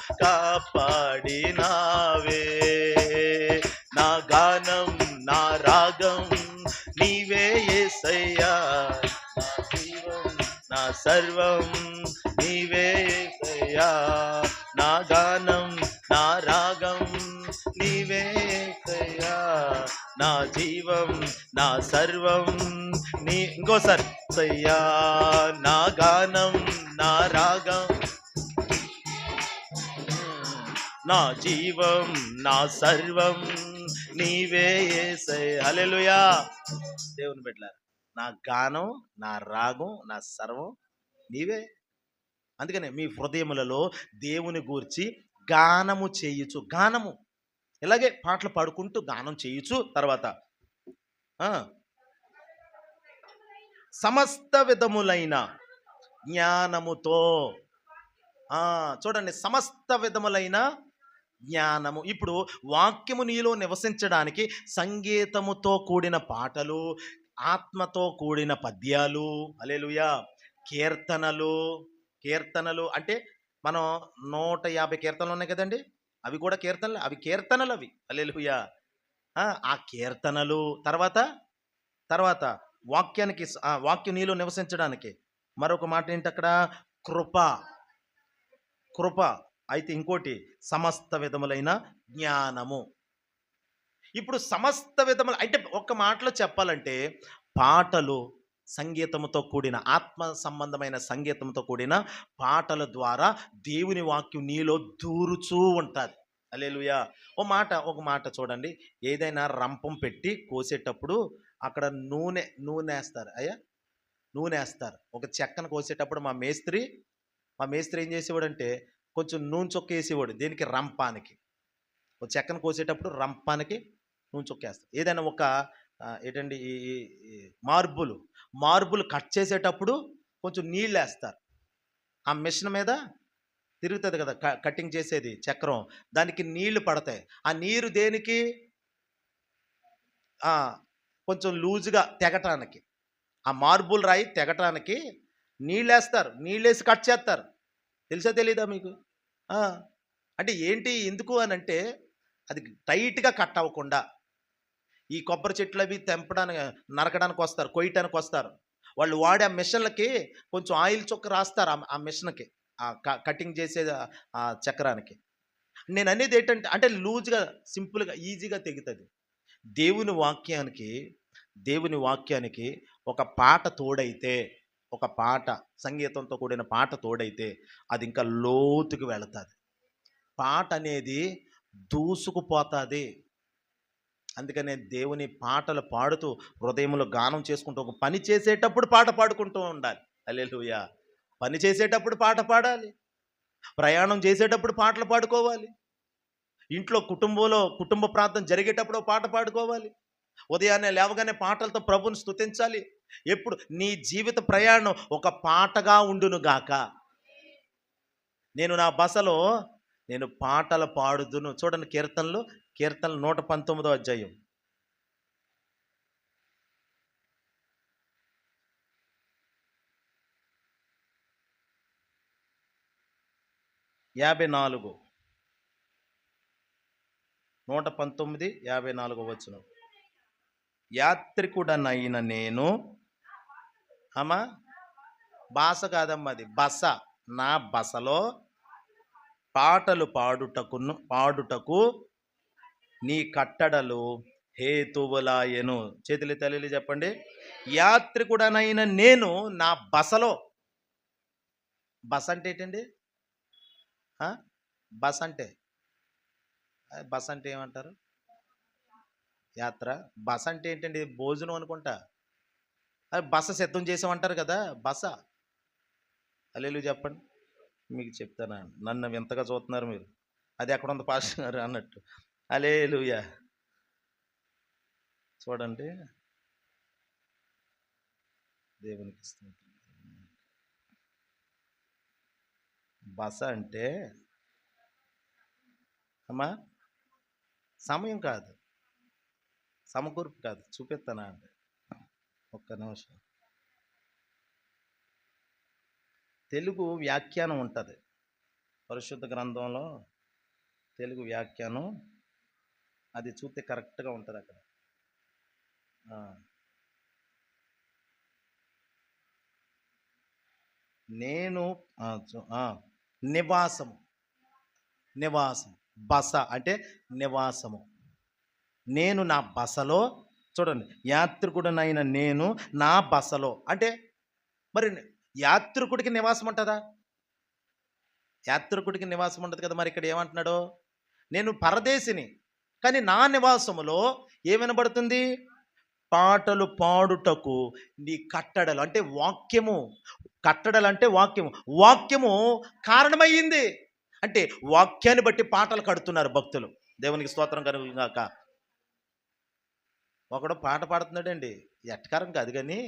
కాపాడినావే. నా గానం నా రాగం నీవే యేసయ్యా, నా జీవం నా సర్వం నీవే యేసయ్యా. నా గానం నా రాగం నీవే యేసయ్యా, నా జీవం నా సర్వం నీ. ఇంకోసారి సయ్యా, నా గానం నా రాగం నా జీవం నా సర్వం నీవే యేసయ్యా. హల్లెలూయా. దేవుని బిడ్డలారా, నా గానం నా రాగం నా సర్వం నీవే. అందుకనే మీ హృదయములలో దేవుని గూర్చి గానము చేయుచు, గానము ఇలాగే పాటలు పాడుకుంటూ గానం చేయుచు. తర్వాత సమస్త విధములైన జ్ఞానముతో. చూడండి, సమస్త విధములైన జ్ఞానము. ఇప్పుడు వాక్యము నీలో నివసించడానికి సంగీతముతో కూడిన పాటలు, ఆత్మతో కూడిన పద్యాలు, హల్లెలూయా, కీర్తనలు. కీర్తనలు అంటే మనం 150 కీర్తనలు ఉన్నాయి కదండి, అవి కూడా కీర్తనలు, అవి కీర్తనలు అవి. హల్లెలూయా. ఆ కీర్తనలు తర్వాత తర్వాత వాక్యానికి వాక్యం నీలో నివసించడానికి మరొక మాట ఏంటి అక్కడ? కృప. కృప. అయితే ఇంకోటి సమస్త విధములైన జ్ఞానము. ఇప్పుడు సమస్త విధములు అంటే ఒక్క మాటలో చెప్పాలంటే పాటలు, సంగీతముతో కూడిన ఆత్మ సంబంధమైన సంగీతంతో కూడిన పాటల ద్వారా దేవుని వాక్యం నీలో దూరుచూ ఉంటుంది. హల్లెలూయా. ఒక మాట చూడండి, ఏదైనా రంపం పెట్టి కోసేటప్పుడు అక్కడ నూనె వేస్తారు. నూనె వేస్తారు. ఒక చెక్కను కోసేటప్పుడు మా మేస్త్రి ఏం చేసేవాడంటే కొంచెం నూనె చొక్క వేసేవాడు. దేనికి? రంపానికి. ఒక చెక్కను కోసేటప్పుడు రంపానికి నూనె చొక్క వేస్తారు. ఏదైనా ఒక ఏంటండి ఈ మార్బుల్ కట్ చేసేటప్పుడు కొంచెం నీళ్ళు వేస్తారు. ఆ మిషన్ మీద తిరుగుతుంది కదా, కటింగ్ చేసేది చక్రం, దానికి నీళ్లు పడతాయి. ఆ నీరు దేనికి? కొంచెం లూజుగా తెగటానికి, ఆ మార్బుల్ రాయి తెగటానికి నీళ్ళేస్తారు. నీళ్ళేసి కట్ చేస్తారు. తెలుసా తెలీదా మీకు? అంటే ఏంటి, ఎందుకు అని అంటే అది టైట్గా కట్ అవ్వకుండా. ఈ కొబ్బరి చెట్లు అవి తెంపడానికి, నరకడానికి వస్తారు, కొయ్యటానికి వస్తారు. వాళ్ళు వాడే ఆ మిషన్లకి కొంచెం ఆయిల్ చుక్క రాస్తారు ఆ మిషన్కి, కటింగ్ చేసే ఆ చక్రానికి. నేను అనేది ఏంటంటే అంటే లూజ్గా, సింపుల్గా, ఈజీగా తెగుతుంది. దేవుని వాక్యానికి ఒక పాట తోడైతే, ఒక పాట సంగీతంతో కూడిన పాట తోడైతే అది ఇంకా లోతుకు వెళుతుంది. పాట అనేది దూసుకుపోతుంది. అందుకనే దేవుని పాటలు పాడుతూ హృదయంలో గానం చేసుకుంటూ, ఒక పని చేసేటప్పుడు పాట పాడుకుంటూ ఉండాలి. హల్లెలూయా. పని చేసేటప్పుడు పాట పాడాలి, ప్రయాణం చేసేటప్పుడు పాటలు పాడుకోవాలి, ఇంట్లో కుటుంబ ప్రార్థన జరిగేటప్పుడు పాట పాడుకోవాలి, ఉదయాన్నే లేవగానే పాటలతో ప్రభుని స్తుతించాలి. ఎప్పుడు నీ జీవిత ప్రయాణం ఒక పాటగా ఉండును గాక. నేను నా బసలో పాటలు పాడుదును. చూడండి, కీర్తనలు 119వ అధ్యాయం 54, 119, 54 వచనం. యాత్రికుడనైన నేను, బాస కాదమ్మా, అది బస. నా బసలో పాటలు పాడుటకు నీ కట్టడలు హేతువులాయెను. చేతులు తల్లి చెప్పండి. యాత్రికుడనైన నేను నా బసలో. బస అంటే ఏంటండి? బస అంటే ఏమంటారు? యాత్ర. బస అంటే ఏంటండి? భోజనం అనుకుంటా. బస సిద్ధం చేసామంటారు కదా, బస. హల్లెలూయా చెప్పండి. మీకు చెప్తాను, నన్ను వింతగా చూస్తున్నారు మీరు. అది ఎక్కడ ఉంది పాస్టర్ గారు అన్నట్టు. హల్లెలూయా. చూడండి, దేవునికి బస అంటే సమయం కాదు, సమకూర్పు కాదు. చూపిస్తానా అండి, ఒక్క నిమిషం. తెలుగు వ్యాఖ్యానం ఉంటుంది పరిశుద్ధ గ్రంథంలో. తెలుగు వ్యాఖ్యానం అది చూస్తే కరెక్ట్గా ఉంటుంది అక్కడ. నేను నివాసము, నివాసం, బస అంటే నివాసము. నేను నా బసలో, చూడండి, యాత్రికుడనైన నేను నా బసలో అంటే మరి యాత్రికుడికి నివాసం ఉంటుందా? యాత్రికుడికి నివాసం ఉంటుంది కదా. మరి ఇక్కడ ఏమంటున్నాడు? నేను పరదేశిని, కానీ నా నివాసములో ఏమనబడుతుంది? పాటలు పాడుటకు నీ కట్టడలు అంటే వాక్యము, కట్టడలు అంటే వాక్యము, వాక్యము కారణమయ్యింది. అంటే వాక్యాన్ని బట్టి పాటలు కడుతున్నారు భక్తులు. దేవునికి స్తోత్రం కలుగుగాక. ఒకడు పాట పాడుతున్నాడండి, ఎట్టకారం కాదు కానీ,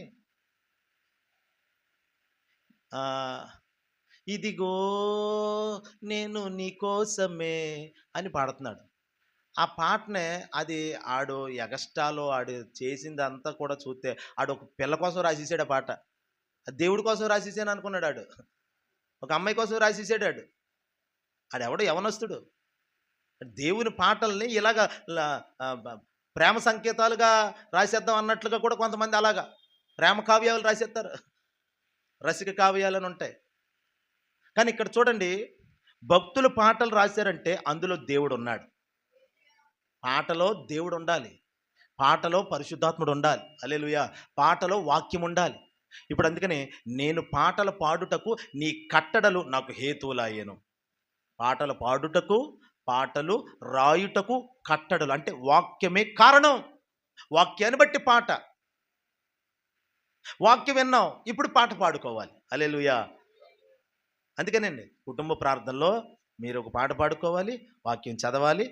ఇదిగో నేను నీకోసమే అని పాడుతున్నాడు. ఆ పాటనే అది ఆడు ఎగస్ట్రాలో ఆడు చేసిందంతా కూడా చూస్తే ఆడు ఒక పిల్ల కోసం రాసేసాడు ఆ పాట. దేవుడి కోసం రాసేసాను అనుకున్నాడు ఆడు. ఒక అమ్మాయి కోసం రాసేసాడు ఆడు. ఆడెవడో యవనస్తుడు. దేవుని పాటల్ని ఇలాగా ప్రేమ సంకేతాలుగా రాసేద్దాం అన్నట్లుగా కూడా కొంతమంది అలాగా ప్రేమ కావ్యాలు రాసేస్తారు, రసిక కావ్యాలని ఉంటాయి. కానీ ఇక్కడ చూడండి, భక్తులు పాటలు రాశారంటే అందులో దేవుడు ఉన్నాడు. పాటలో దేవుడు ఉండాలి, పాటలో పరిశుద్ధాత్ముడు ఉండాలి. హల్లెలూయా. పాటలో వాక్యం ఉండాలి. ఇప్పుడు అందుకని నేను పాటలు పాడుటకు నీ కట్టడలు నాకు హేతువులాయెను. పాటలు పాడుటకు, పాటలు రాయుటకు కట్టడలు అంటే వాక్యమే కారణం. వాక్యాన్ని బట్టి పాట, వాక్యం విన్నాం, ఇప్పుడు పాట పాడుకోవాలి. హల్లెలూయా. అందుకనండి కుటుంబ ప్రార్థనలో మీరు ఒక పాట పాడుకోవాలి, వాక్యం చదవాలి,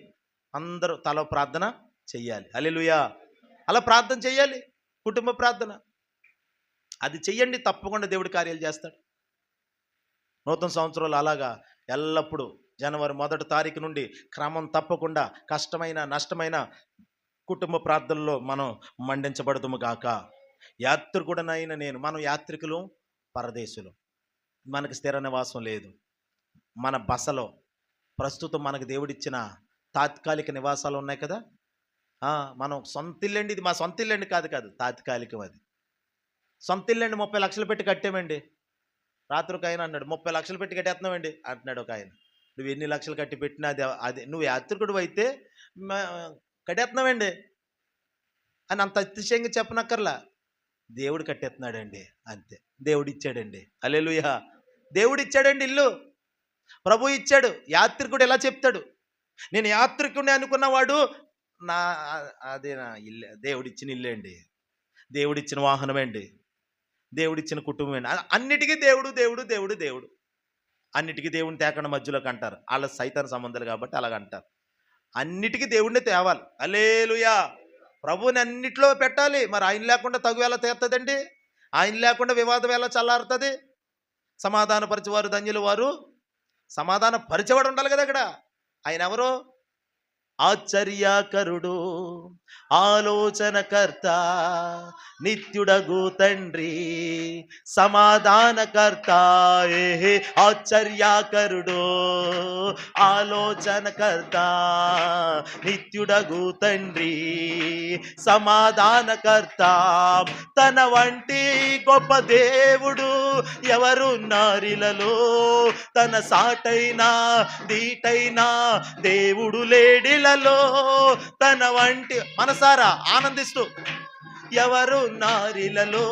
అందరూ తల ప్రార్థన చెయ్యాలి. హల్లెలూయా. అలా ప్రార్థన చెయ్యాలి, కుటుంబ ప్రార్థన. అది చెయ్యండి, తప్పకుండా దేవుడి కార్యాలు చేస్తాడు. నూతన సంవత్సరాలు అలాగా ఎల్లప్పుడూ జనవరి 1వ తారీఖు నుండి క్రమం తప్పకుండా కష్టమైన నష్టమైన కుటుంబ ప్రార్థనలో మనం మండించబడదుము గాక. యాత్రికుడనైన నేను, మనం యాత్రికులు, పరదేశులు, మనకు స్థిర నివాసం లేదు. మన బసలో ప్రస్తుతం మనకు దేవుడిచ్చిన తాత్కాలిక నివాసాలు ఉన్నాయి కదా. మనం సొంత ఇల్లండి, ఇది మా సొంత ఇల్లండి కాదు, తాత్కాలికం. అది సొంత ఇల్లండి, 30 లక్షలు పెట్టి కట్టామండి. రాత్రి ఒక ఆయన అన్నాడు, 30 లక్షలు పెట్టి కట్టేస్తున్నామండి అంటున్నాడు ఒక ఆయన. నువ్వు ఎన్ని లక్షలు కట్టి పెట్టినా అది నువ్వు యాత్రికుడు అయితే కట్టేస్తున్నామండి అని అంత అతిశయంగా చెప్పనక్కర్లా. దేవుడు కట్టేస్తున్నాడండి, అంతే. దేవుడు ఇచ్చాడండి. హల్లెలూయా. దేవుడు ఇచ్చాడండి ఇల్లు, ప్రభు ఇచ్చాడు. యాత్రికుడు ఎలా చెప్తాడు? నేను యాత్రికుడిని అనుకున్నవాడు అదే నా ఇల్లే, దేవుడిచ్చిన ఇల్లే అండి, దేవుడిచ్చిన వాహనమే అండి, దేవుడిచ్చిన కుటుంబం అండి. అన్నిటికీ దేవుడు దేవుడు దేవుడు దేవుడు, అన్నిటికీ దేవుడిని తేకుండా మధ్యలోకి అంటారు. వాళ్ళ సైతాన్ సంబంధాలు కాబట్టి అలాగంటారు. అన్నిటికీ దేవుడిని తేవాలి. హల్లెలూయా. ప్రభువుని అన్నిట్లో పెట్టాలి. మరి ఆయన లేకుండా తగు ఎలా తీరుతుందండి? ఆయన లేకుండా వివాదం ఎలా చల్లారుతుంది? సమాధాన పరిచేవారు ధన్యులు వారు, సమాధాన పరిచేవాడు ఉండాలి కదా అక్కడ. ఆయన ఎవరు? ఆశ్చర్యకరుడు, ఆలోచనకర్త, నిత్యుడగు తండ్రి, సమాధానకర్త. ఆశ్చర్యకరుడు, ఆలోచనకర్త, నిత్యుడగు తండ్రి, సమాధానకర్త. తన వంటి గొప్ప దేవుడు ఎవరున్నారిలలో, తన సాటైనా దీటైనా దేవుడు లేడిల, తన వంటి మనసారా ఆనందిస్తూ ఎవరు నారిలలో,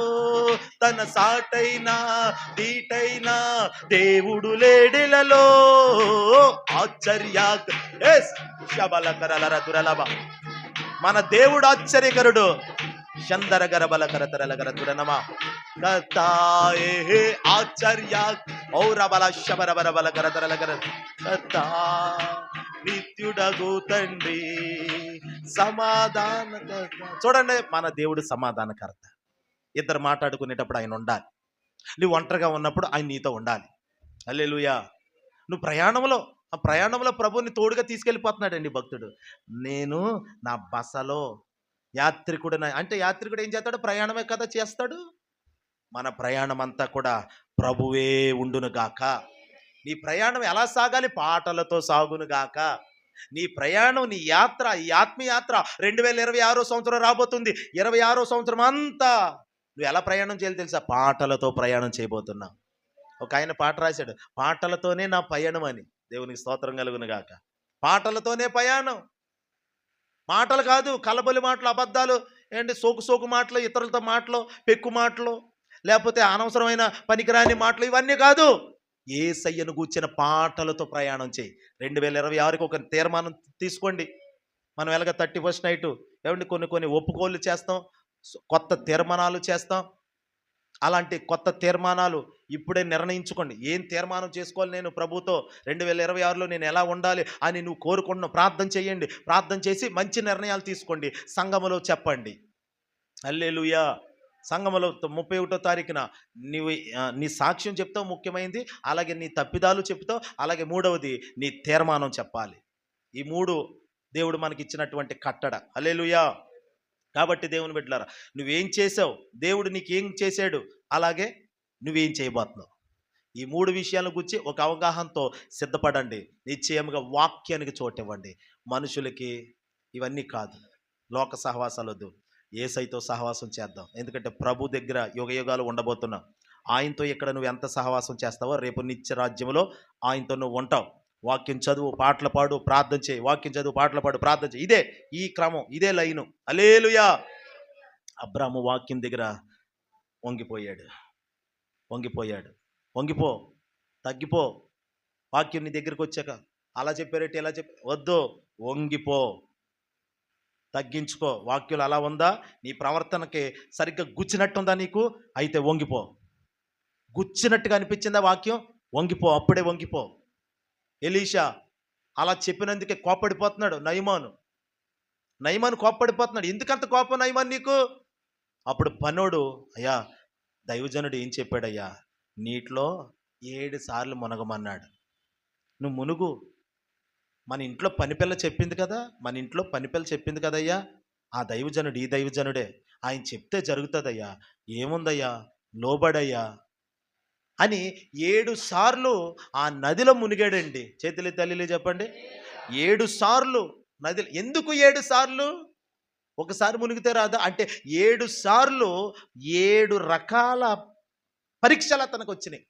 తన సాటైనా దీటైనా దేవుడు లేడిలలో. మన దేవుడు ఆశ్చర్యకరుడు. చందరగర బలకర తరలగర తురనమా కతాయే ఆశ్చర్య ఔరబల శబరబర బలకర తరలగర కతా. నిత్యుడగు తండ్రి, సమాధానకర్త. చూడండి, మన దేవుడు సమాధానకర్త. ఇద్దరు మాట్లాడుకునేటప్పుడు ఆయన ఉండాలి. నువ్వు ఒంటరిగా ఉన్నప్పుడు ఆయన నీతో ఉండాలి. హల్లెలూయా. నువ్వు ఆ ప్రయాణంలో ప్రభువుని తోడుగా తీసుకెళ్ళిపోతున్నాడండి భక్తుడు. నేను నా బసలో యాత్రికుడు అంటే యాత్రికుడు ఏం చేస్తాడు? ప్రయాణమే కదా చేస్తాడు. మన ప్రయాణం అంతా కూడా ప్రభువే ఉండును గాక. నీ ప్రయాణం ఎలా సాగాలి? పాటలతో సాగును గాక. నీ ప్రయాణం, నీ యాత్ర, ఈ ఆత్మయాత్ర 2026 సంవత్సరం రాబోతుంది. 26 సంవత్సరం అంతా నువ్వు ఎలా ప్రయాణం చేయాలి తెలుసా? పాటలతో ప్రయాణం చేయబోతున్నావు. ఒక ఆయన పాట రాశాడు, పాటలతోనే నా పయనం అని. దేవునికి స్తోత్రం కలుగును గాక. పాటలతోనే ప్రయాణం. మాటలు కాదు, కలబొలి మాటలు, అబద్ధాలు, ఏంటి సోకు మాటలు, ఇతరులతో మాటలు, పెక్కు మాటలు, లేకపోతే అనవసరమైన పనికిరాని మాటలు, ఇవన్నీ కాదు. యేసయ్యను గూర్చిన పాటలతో ప్రయాణం చేయి. 2026కి ఒక తీర్మానం తీసుకోండి. మనం ఎలాగ 31st నైట్ ఏమండి కొన్ని ఒప్పుకోళ్ళు చేస్తాం, కొత్త తీర్మానాలు చేస్తాం. అలాంటి కొత్త తీర్మానాలు ఇప్పుడే నిర్ణయించుకోండి. ఏం తీర్మానం చేసుకోవాలి నేను ప్రభుతో 2026లో నేను ఎలా ఉండాలి అని నువ్వు కోరుకుంటున్నావు. ప్రార్థన చేయండి. ప్రార్థన చేసి మంచి నిర్ణయాలు తీసుకోండి. సంఘములో చెప్పండి. హల్లెలూయా. సంఘములో 31వ తారీఖున నీ సాక్ష్యం చెప్తావు, ముఖ్యమైనది. అలాగే నీ తప్పిదాలు చెప్తావు. అలాగే మూడవది నీ తీర్మానం చెప్పాలి. ఈ 3 దేవుడు మనకి ఇచ్చినటువంటి కట్టడ. హల్లెలూయా. కాబట్టి దేవుని బిడ్డలారా, నువ్వేం చేసావు, దేవుడు నీకేం చేశాడు, అలాగే నువ్వేం చేయబోతున్నావు, ఈ 3 విషయాల గురించి ఒక అవగాహనతో సిద్ధపడండి. నిశ్చయముగా వాక్యానికి చోటివ్వండి. మనుషులకి ఇవన్నీ కాదు, లోక సహవాసాలు వద్దు. యేసయ్యతో సహవాసం చేద్దాం. ఎందుకంటే ప్రభు దగ్గర యుగయుగాలు ఉండబోతున్నాం. ఆయనతో ఇక్కడ నువ్వు ఎంత సహవాసం చేస్తావో రేపు నిత్య రాజ్యంలో ఆయనతో నువ్వు ఉంటావు. వాక్యం చదువు, పాటలు పాడు, ప్రార్థన చేయి. వాక్యం చదువు, పాటలు పాడు, ప్రార్థన చేయి. ఇదే ఈ క్రమం, ఇదే లైను. హల్లెలూయా. అబ్రాము వాక్యం దగ్గర వంగిపోయాడు. వంగిపో, తగ్గిపో. వాక్యం నీ దగ్గరికి వచ్చాక అలా చెప్పారేంటి, ఎలా వద్దు, వంగిపో, తగ్గించుకో. వాక్యం అలా ఉందా, నీ ప్రవర్తనకి సరిగ్గా గుచ్చినట్టుందా నీకు, అయితే వంగిపో. గుచ్చినట్టుగా అనిపించిందా వాక్యం, వంగిపో, అప్పుడే వంగిపో. ఎలీషా అలా చెప్పినందుకే కోప్పడిపోతున్నాడు నయమాను కోప్పడిపోతున్నాడు. ఎందుకంత కోపం నయమాన్ నీకు? అప్పుడు పనోడు, అయ్యా దైవజనుడు ఏం చెప్పాడయ్యా, నీటిలో 7 సార్లు మునగమన్నాడు. నువ్వు మునుగు. మన ఇంట్లో పనిపిల్ల చెప్పింది కదయ్యా. ఆ దైవజనుడు ఈ దైవజనుడే, ఆయన చెప్తే జరుగుతుందయ్యా. ఏముందయ్యా, లోబడయ్యా అని 7 సార్లు ఆ నదిలో మునిగాడండి. చేతులు తల్లిలే చెప్పండి. 7 సార్లు నదిలో. ఎందుకు 7 సార్లు? ఒకసారి మునిగితే రాదా అంటే 7 సార్లు 7 రకాల పరీక్షలు అతనికి వచ్చినాయి.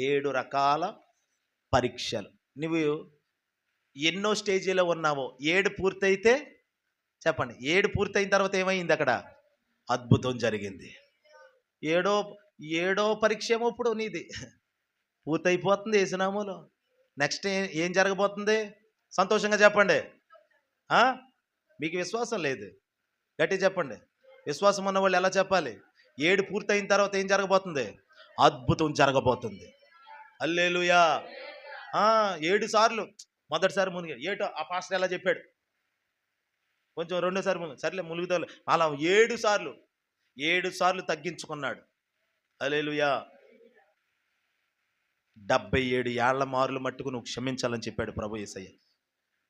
7 రకాల పరీక్షలు. నువ్వు ఎన్నో స్టేజీలో ఉన్నావో, 7 పూర్తయితే చెప్పండి, 7 పూర్తయిన తర్వాత ఏమైంది? అక్కడ అద్భుతం జరిగింది. ఏడో పరీక్ష ఏమో ఇప్పుడు నీది పూర్తయిపోతుంది యేసునామములో. నెక్స్ట్ ఏం జరగబోతుంది? సంతోషంగా చెప్పండి. మీకు విశ్వాసం లేదు, గట్టిగా చెప్పండి. విశ్వాసం ఉన్న వాళ్ళు ఎలా చెప్పాలి? 7 పూర్తయిన తర్వాత ఏం జరగబోతుంది? అద్భుతం జరగబోతుంది. హల్లెలూయా. 7 సార్లు. మొదటిసారి మునిగి ఏటో ఆ పాస్టర్ ఎలా చెప్పాడు, కొంచెం రెండోసారి మునిగి, సర్లే ములుగుతా. అలా 7 సార్లు తగ్గించుకున్నాడు. హల్లెలూయా. 77 ఏళ్ల మారులు మట్టుకు నువ్వు క్షమించాలని చెప్పాడు ప్రభు యేసయ్య.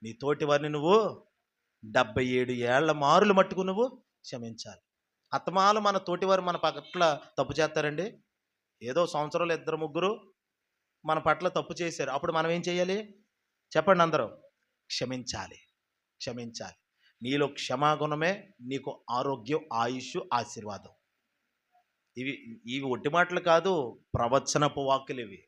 నీ తోటి వారిని నువ్వు 77 ఏళ్ల మారులు మట్టుకు నువ్వు క్షమించాలి. అత్తమాలు మన తోటివారు మన పట్ల తప్పు చేస్తారండి. ఏదో సంవత్సరాలు 2-3 మన పట్ల తప్పు చేశారు. అప్పుడు మనం ఏం చేయాలి చెప్పండి అందరూ? క్షమించాలి. నీలో క్షమాగుణమే నీకు ఆరోగ్యం, ఆయుష్, ఆశీర్వాదం. ఇవి ఒట్టి మాటలు కాదు, ప్రవచనపు వాక్కులు ఇవి.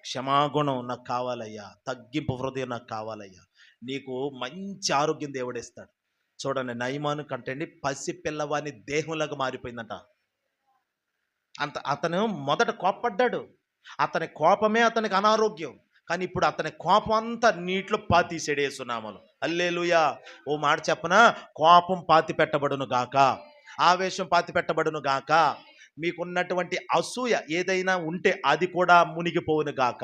క్షమాగుణం నాకు కావాలయ్యా, తగ్గింపు హృదయం నాకు కావాలయ్యా. నీకు మంచి ఆరోగ్యం దేవుడిస్తాడు. చూడండి, నయమాను కంటండి పసి పిల్లవాని దేహంలాగా మారిపోయిందంట. అతను మొదట కోప్పడ్డాడు, అతని కోపమే అతనికి అనారోగ్యం. కానీ ఇప్పుడు అతని కోపం అంతా నీటిలో పాతీసాడు యేసునామములో. హల్లెలూయా. ఓ మాట చెప్పనా, కోపం పాతి పెట్టబడును గాక, ఆవేశం పాతి పెట్టబడును గాక. మీకున్నటువంటి అసూయ ఏదైనా ఉంటే అది కూడా మునిగిపోవును గాక.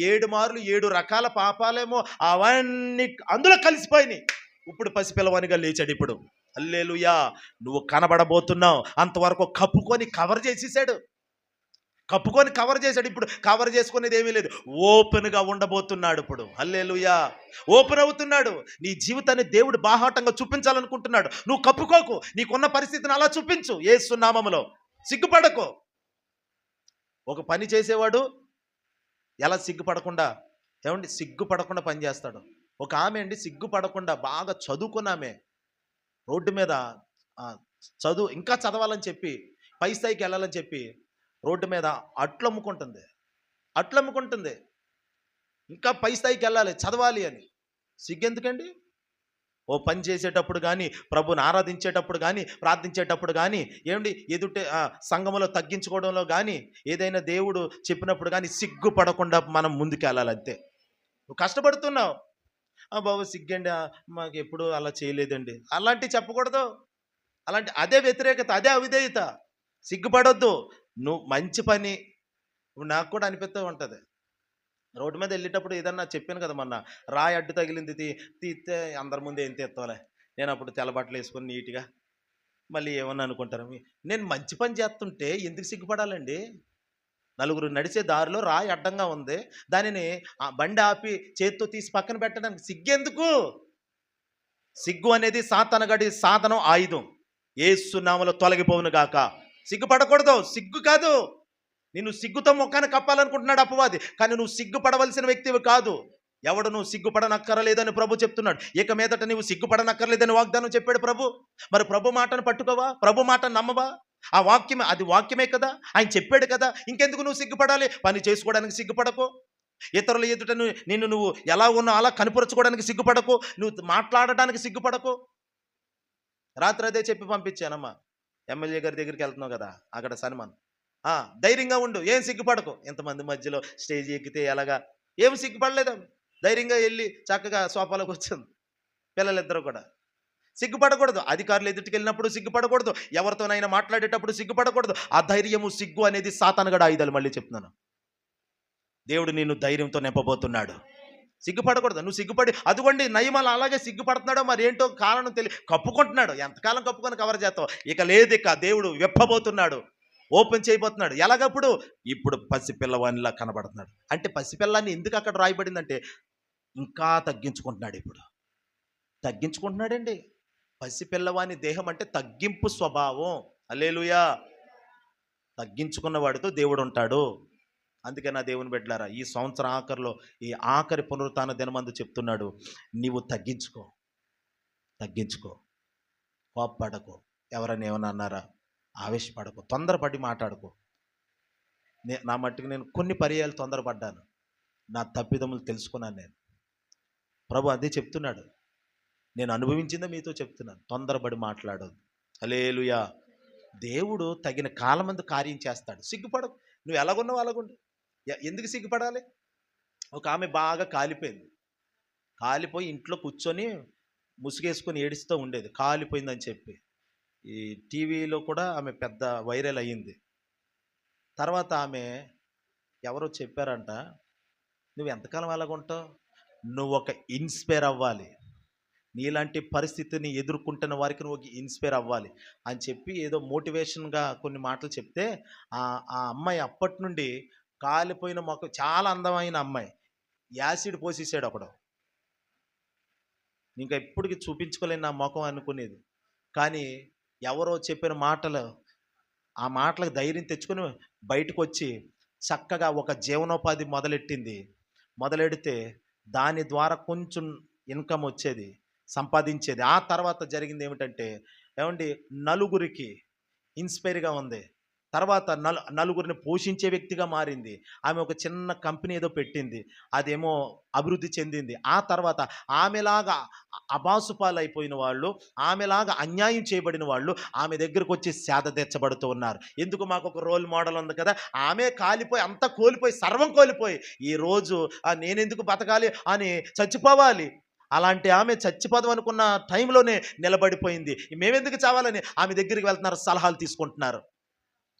7 మార్లు 7 రకాల పాపాలేమో అవన్నీ అందులో కలిసిపోయినాయి. ఇప్పుడు పసిపిల్లవానిగా లేచాడు. ఇప్పుడు హల్లెలూయా. నువ్వు కనబడబోతున్నావు. అంతవరకు కప్పుకొని కవర్ చేసేసాడు. ఇప్పుడు కవర్ చేసుకునేది ఏమీ లేదు. ఓపెన్గా ఉండబోతున్నాడు ఇప్పుడు. హల్లెలూయా. ఓపెన్ అవుతున్నాడు. నీ జీవితాన్ని దేవుడు బాహాటంగా చూపించాలనుకుంటున్నాడు. నువ్వు కప్పుకోకు, నీకున్న పరిస్థితిని అలా చూపించు యేసు నామములో. సిగ్గుపడకు. ఒక పని చేసేవాడు ఎలా సిగ్గుపడకుండా పని చేస్తాడు. ఒక ఆమె అండి సిగ్గుపడకుండా బాగా చదువుకున్న ఆమె రోడ్డు మీద ఆ, చదువు ఇంకా చదవాలని చెప్పి పై స్థాయికి వెళ్ళాలని చెప్పి రోడ్డు మీద అట్లు అమ్ముకుంటుంది. అట్లు అమ్ముకుంటుంది. ఇంకా పై స్థాయికి వెళ్ళాలి, చదవాలి అని. సిగ్గెందుకండి? ఓ పని చేసేటప్పుడు కానీ, ప్రభుని ఆరాధించేటప్పుడు కానీ, ప్రార్థించేటప్పుడు కానీ, ఏమండి ఎదుటి సంఘములో తగ్గించుకోవడంలో కానీ, ఏదైనా దేవుడు చెప్పినప్పుడు కానీ సిగ్గుపడకుండా మనం ముందుకెళ్ళాలి అంతే. నువ్వు కష్టపడుతున్నావు, బాబు సిగ్గండి, మాకు ఎప్పుడు అలా చేయలేదండి, అలాంటివి చెప్పకూడదు. అలాంటి అదే వ్యతిరేకత, అదే అవిధేయత. సిగ్గుపడొద్దు. నువ్వు మంచి పని, నాకు కూడా అనిపిస్తూ ఉంటుంది. రోడ్డు మీద వెళ్ళేటప్పుడు ఏదన్నా చెప్పాను కదా మొన్న, రాయి అడ్డు తగిలింది, తీస్తే అందరి ముందు ఏం తీస్తావులే. నేను అప్పుడు తెల్లబట్టలు వేసుకొని నీట్గా, మళ్ళీ ఏమన్నా అనుకుంటారు. నేను మంచి పని చేస్తుంటే ఎందుకు సిగ్గుపడాలండి? నలుగురు నడిచే దారిలో రాయి అడ్డంగా ఉంది, దానిని ఆ బండి ఆపి చేత్తో తీసి పక్కన పెట్టడానికి సిగ్గెందుకు? సిగ్గు అనేది సాతానగడి సాధనం, ఆయుధం. యేసు నామములో తొలగిపోవును గాక. సిగ్గుపడకూడదు. సిగ్గు కాదు, నిన్ను సిగ్గుతో మొక్కాన్ని కప్పాలనుకుంటున్నాడు అపవాది, కానీ నువ్వు సిగ్గుపడవలసిన వ్యక్తివి కాదు. ఎవడు నువ్వు సిగ్గుపడనక్కర్లేదని ప్రభు చెప్తున్నాడు. ఇక మీదట నువ్వు సిగ్గుపడనక్కర్లేదని వాగ్దానం చెప్పాడు ప్రభు. మరి ప్రభు మాటను పట్టుకోవా? ప్రభు మాటను నమ్మవా? ఆ వాక్యమే, అది వాక్యమే కదా, ఆయన చెప్పాడు కదా. ఇంకెందుకు నువ్వు సిగ్గుపడాలి? పని చేసుకోవడానికి సిగ్గుపడకు, ఇతరుల ఎదుట నిన్ను నువ్వు ఎలా ఉన్నావు అలా కనపరుచుకోవడానికి సిగ్గుపడకు, నువ్వు మాట్లాడడానికి సిగ్గుపడకు. రాత్రి అదే చెప్పి పంపించానమ్మా. ఎమ్మెల్యే గారి దగ్గరికి వెళ్తున్నావు కదా, అక్కడ సన్మాన్. ధైర్యంగా ఉండు, ఏం సిగ్గుపడకు. ఇంతమంది మధ్యలో స్టేజ్ ఎక్కితే ఎలాగా, ఏం సిగ్గుపడలేదు. ధైర్యంగా వెళ్ళి చక్కగా సోఫాలోకి వచ్చింది. పిల్లలిద్దరూ కూడా సిగ్గుపడకూడదు. అధికారులు ఎదుటికి వెళ్ళినప్పుడు సిగ్గుపడకూడదు, ఎవరితోనైనా మాట్లాడేటప్పుడు సిగ్గుపడకూడదు. ఆ ధైర్యము, సిగ్గు అనేది సాతానుగడ ఆయుధాలు. మళ్ళీ చెప్తున్నాను, దేవుడు నిన్ను ధైర్యంతో నింపబోతున్నాడు. సిగ్గుపడకూడదు. నువ్వు సిగ్గుపడి, అదిగోండి నయమాలు అలాగే సిగ్గుపడుతున్నాడో మరి ఏంటో కారణం కప్పుకుంటున్నాడు. ఎంతకాలం కప్పుకొని కవర్ చేస్తావు? ఇక లేదు, ఇక దేవుడు విప్పబోతున్నాడు, ఓపెన్ చేయబోతున్నాడు. ఎలాగప్పుడు? ఇప్పుడు పసిపిల్లవానిలా కనబడుతున్నాడు. అంటే పసిపిల్లాన్ని ఎందుకు అక్కడ రాయబడిందంటే ఇంకా తగ్గించుకుంటున్నాడు. ఇప్పుడు తగ్గించుకుంటున్నాడండి. పసిపిల్లవాని దేహం అంటే తగ్గింపు స్వభావం. హల్లెలూయా. తగ్గించుకున్న వాడితో దేవుడు ఉంటాడు. అందుకే నా దేవుని బిడ్డలారా, ఈ సంవత్సరం ఆఖరిలో, ఈ ఆఖరి పునరుత్థాన దినమందు చెప్తున్నాడు, నీవు తగ్గించుకో, తగ్గించుకో, కోప్పడకు. ఎవరైనా ఏమన్నా అన్నారా? ఆవేశపడకు, తొందరపడి మాట్లాడుకో. నా మట్టుకు నేను కొన్ని పర్యాలు తొందరపడ్డాను, నా తప్పిదములు తెలుసుకున్నాను నేను. ప్రభు అదే చెప్తున్నాడు, నేను అనుభవించిందే మీతో చెప్తున్నాను. తొందరపడి మాట్లాడొద్దు. హల్లెలూయా. దేవుడు తగిన కాలమందు కార్యం చేస్తాడు. సిగ్గుపడకు. నువ్వు ఎలాగున్నావు అలాగుండు. ఎందుకు సిగ్గుపడాలి? ఒక ఆమె బాగా కాలిపోయింది. కాలిపోయి ఇంట్లో కూర్చొని ముసుగేసుకొని ఏడుస్తూ ఉండేది, కాలిపోయిందని చెప్పి. ఈ టీవీలో కూడా ఆమె పెద్ద వైరల్ అయ్యింది. తర్వాత ఆమె ఎవరో చెప్పారంట, నువ్వు ఎంతకాలం అలాగుంటావు, నువ్వు ఒక ఇన్స్పైర్ అవ్వాలి, నీలాంటి పరిస్థితిని ఎదుర్కొంటున్న వారికి నువ్వు ఇన్స్పైర్ అవ్వాలి అని చెప్పి ఏదో మోటివేషన్గా కొన్ని మాటలు చెప్తే, ఆ అమ్మాయి అప్పటి నుండి కాలిపోయిన మొక్క, చాలా అందమైన అమ్మాయి, యాసిడ్ పోసేసాడు ఒకడు. ఇంకా ఎప్పటికీ చూపించుకోలేని నా ముఖం అనుకునేది. కానీ ఎవరో చెప్పిన మాటలు, ఆ మాటలకు ధైర్యం తెచ్చుకొని బయటకు వచ్చి చక్కగా ఒక జీవనోపాధి మొదలెట్టింది. మొదలెడితే దాని ద్వారా కొంచెం ఇన్కమ్ వచ్చేది, సంపాదించేది. ఆ తర్వాత జరిగింది ఏమిటంటే, ఏమండి, నలుగురికి ఇన్స్పైర్గా ఉంది. తర్వాత నలుగురిని పోషించే వ్యక్తిగా మారింది. ఆమె ఒక చిన్న కంపెనీ ఏదో పెట్టింది, అదేమో అభివృద్ధి చెందింది. ఆ తర్వాత ఆమెలాగా అబాసుపాలైపోయిన వాళ్ళు, ఆమెలాగా అన్యాయం చేయబడిన వాళ్ళు ఆమె దగ్గరకు వచ్చి సేద తీర్చబడుతూ ఉన్నారు. ఎందుకు? మాకు ఒక రోల్ మోడల్ ఉంది కదా. ఆమె కాలిపోయి, అంతా కోల్పోయి, సర్వం కోల్పోయి ఈరోజు నేనెందుకు బతకాలి అని చచ్చిపోవాలి. అలాంటి ఆమె చచ్చిపోదాం అనుకున్న టైంలోనే నిలబడిపోయింది. మేమెందుకు చావాలని ఆమె దగ్గరికి వెళ్తున్నారు, సలహాలు తీసుకుంటున్నారు.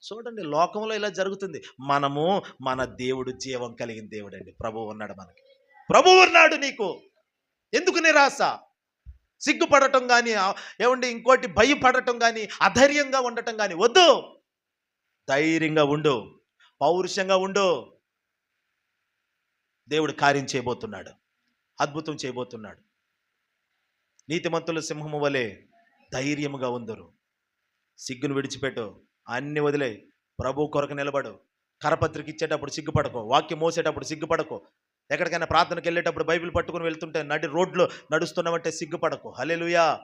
చూడండి, లోకంలో ఇలా జరుగుతుంది. మన దేవుడు జీవం కలిగిన దేవుడు అండి. ప్రభువు ఉన్నాడు మనకి, ప్రభువు ఉన్నాడు. నీకు ఎందుకు నిరాశ? సిగ్గుపడటం కానీ, ఏమండి ఇంకోటి భయపడటం కానీ, అధైర్యంగా ఉండటం కానీ వద్దు. ధైర్యంగా ఉండు, పౌరుషంగా ఉండు. దేవుడు కార్యం చేయబోతున్నాడు, అద్భుతం చేయబోతున్నాడు. నీతిమంతుల సింహము వలె ధైర్యముగా ఉందరు. సిగ్గును విడిచిపెట్టు, అన్ని వదిలే, ప్రభు కొరకు నిలబడు. కరపత్రిక ఇచ్చేటప్పుడు సిగ్గుపడకో, వాక్యం మోసేటప్పుడు సిగ్గుపడకో. ఎక్కడికైనా ప్రార్థనకి వెళ్ళేటప్పుడు బైబిల్ పట్టుకుని వెళ్తుంటే నడి రోడ్లో నడుస్తున్నామంటే సిగ్గుపడకు. హల్లెలూయా.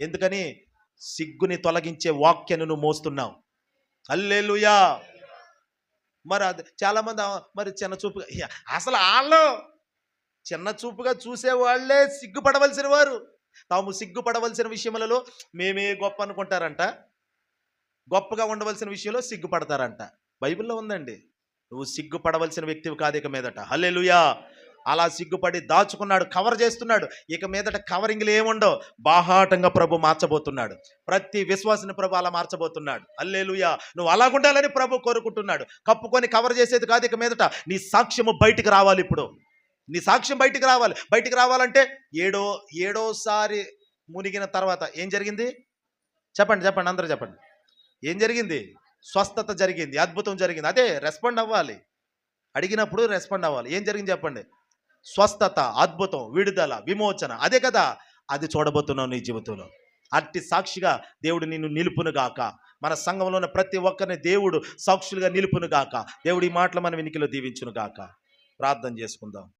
ఎందుకని? సిగ్గుని తొలగించే వాక్యాన్ని నువ్వు మోస్తున్నావు. హల్లెలూయా. మరి అది చాలామంది మరి చిన్న చూపుగా అసలు వాళ్ళు చిన్న చూపుగా చూసేవాళ్లే సిగ్గుపడవలసిన వారు. తాము సిగ్గుపడవలసిన విషయములలో మేమే గొప్ప అనుకుంటారంట. గొప్పగా ఉండవలసిన విషయంలో సిగ్గుపడతారంట. బైబిల్లో ఉందండి. నువ్వు సిగ్గుపడవలసిన వ్యక్తివి కాదు ఇక మీదట. హల్లెలూయా. అలా సిగ్గుపడి దాచుకున్నాడు, కవర్ చేస్తున్నాడు. ఇక మీదట కవరింగ్లు ఏముండవు. బాహాటంగా ప్రభు మార్చబోతున్నాడు. ప్రతి విశ్వాసిని ప్రభు అలా మార్చబోతున్నాడు. హల్లెలూయా. నువ్వు అలాగుండాలని ప్రభు కోరుకుంటున్నాడు. కప్పుకొని కవర్ చేసేది కాదు ఇక మీదట. నీ సాక్ష్యము బయటికి రావాలి. ఇప్పుడు నీ సాక్ష్యం బయటికి రావాలి. బయటికి రావాలంటే ఏడోసారి మునిగిన తర్వాత ఏం జరిగింది? చెప్పండి అందరూ చెప్పండి. ఏం జరిగింది? స్వస్థత జరిగింది, అద్భుతం జరిగింది. అదే రెస్పాండ్ అవ్వాలి. అడిగినప్పుడు రెస్పాండ్ అవ్వాలి. ఏం జరిగింది చెప్పండి? స్వస్థత, అద్భుతం, విడుదల, విమోచన. అదే కదా. అది చూడబోతున్నావు నీ జీవితంలో. అట్టి సాక్షిగా దేవుడు నిన్ను నిలుపును గాక. మన సంఘంలో ఉన్న ప్రతి ఒక్కరిని దేవుడు సాక్షులుగా నిలుపును గాక. దేవుడి మాటలు మన వెనుకలో దీవించును గాక. ప్రార్థన చేసుకుందాం.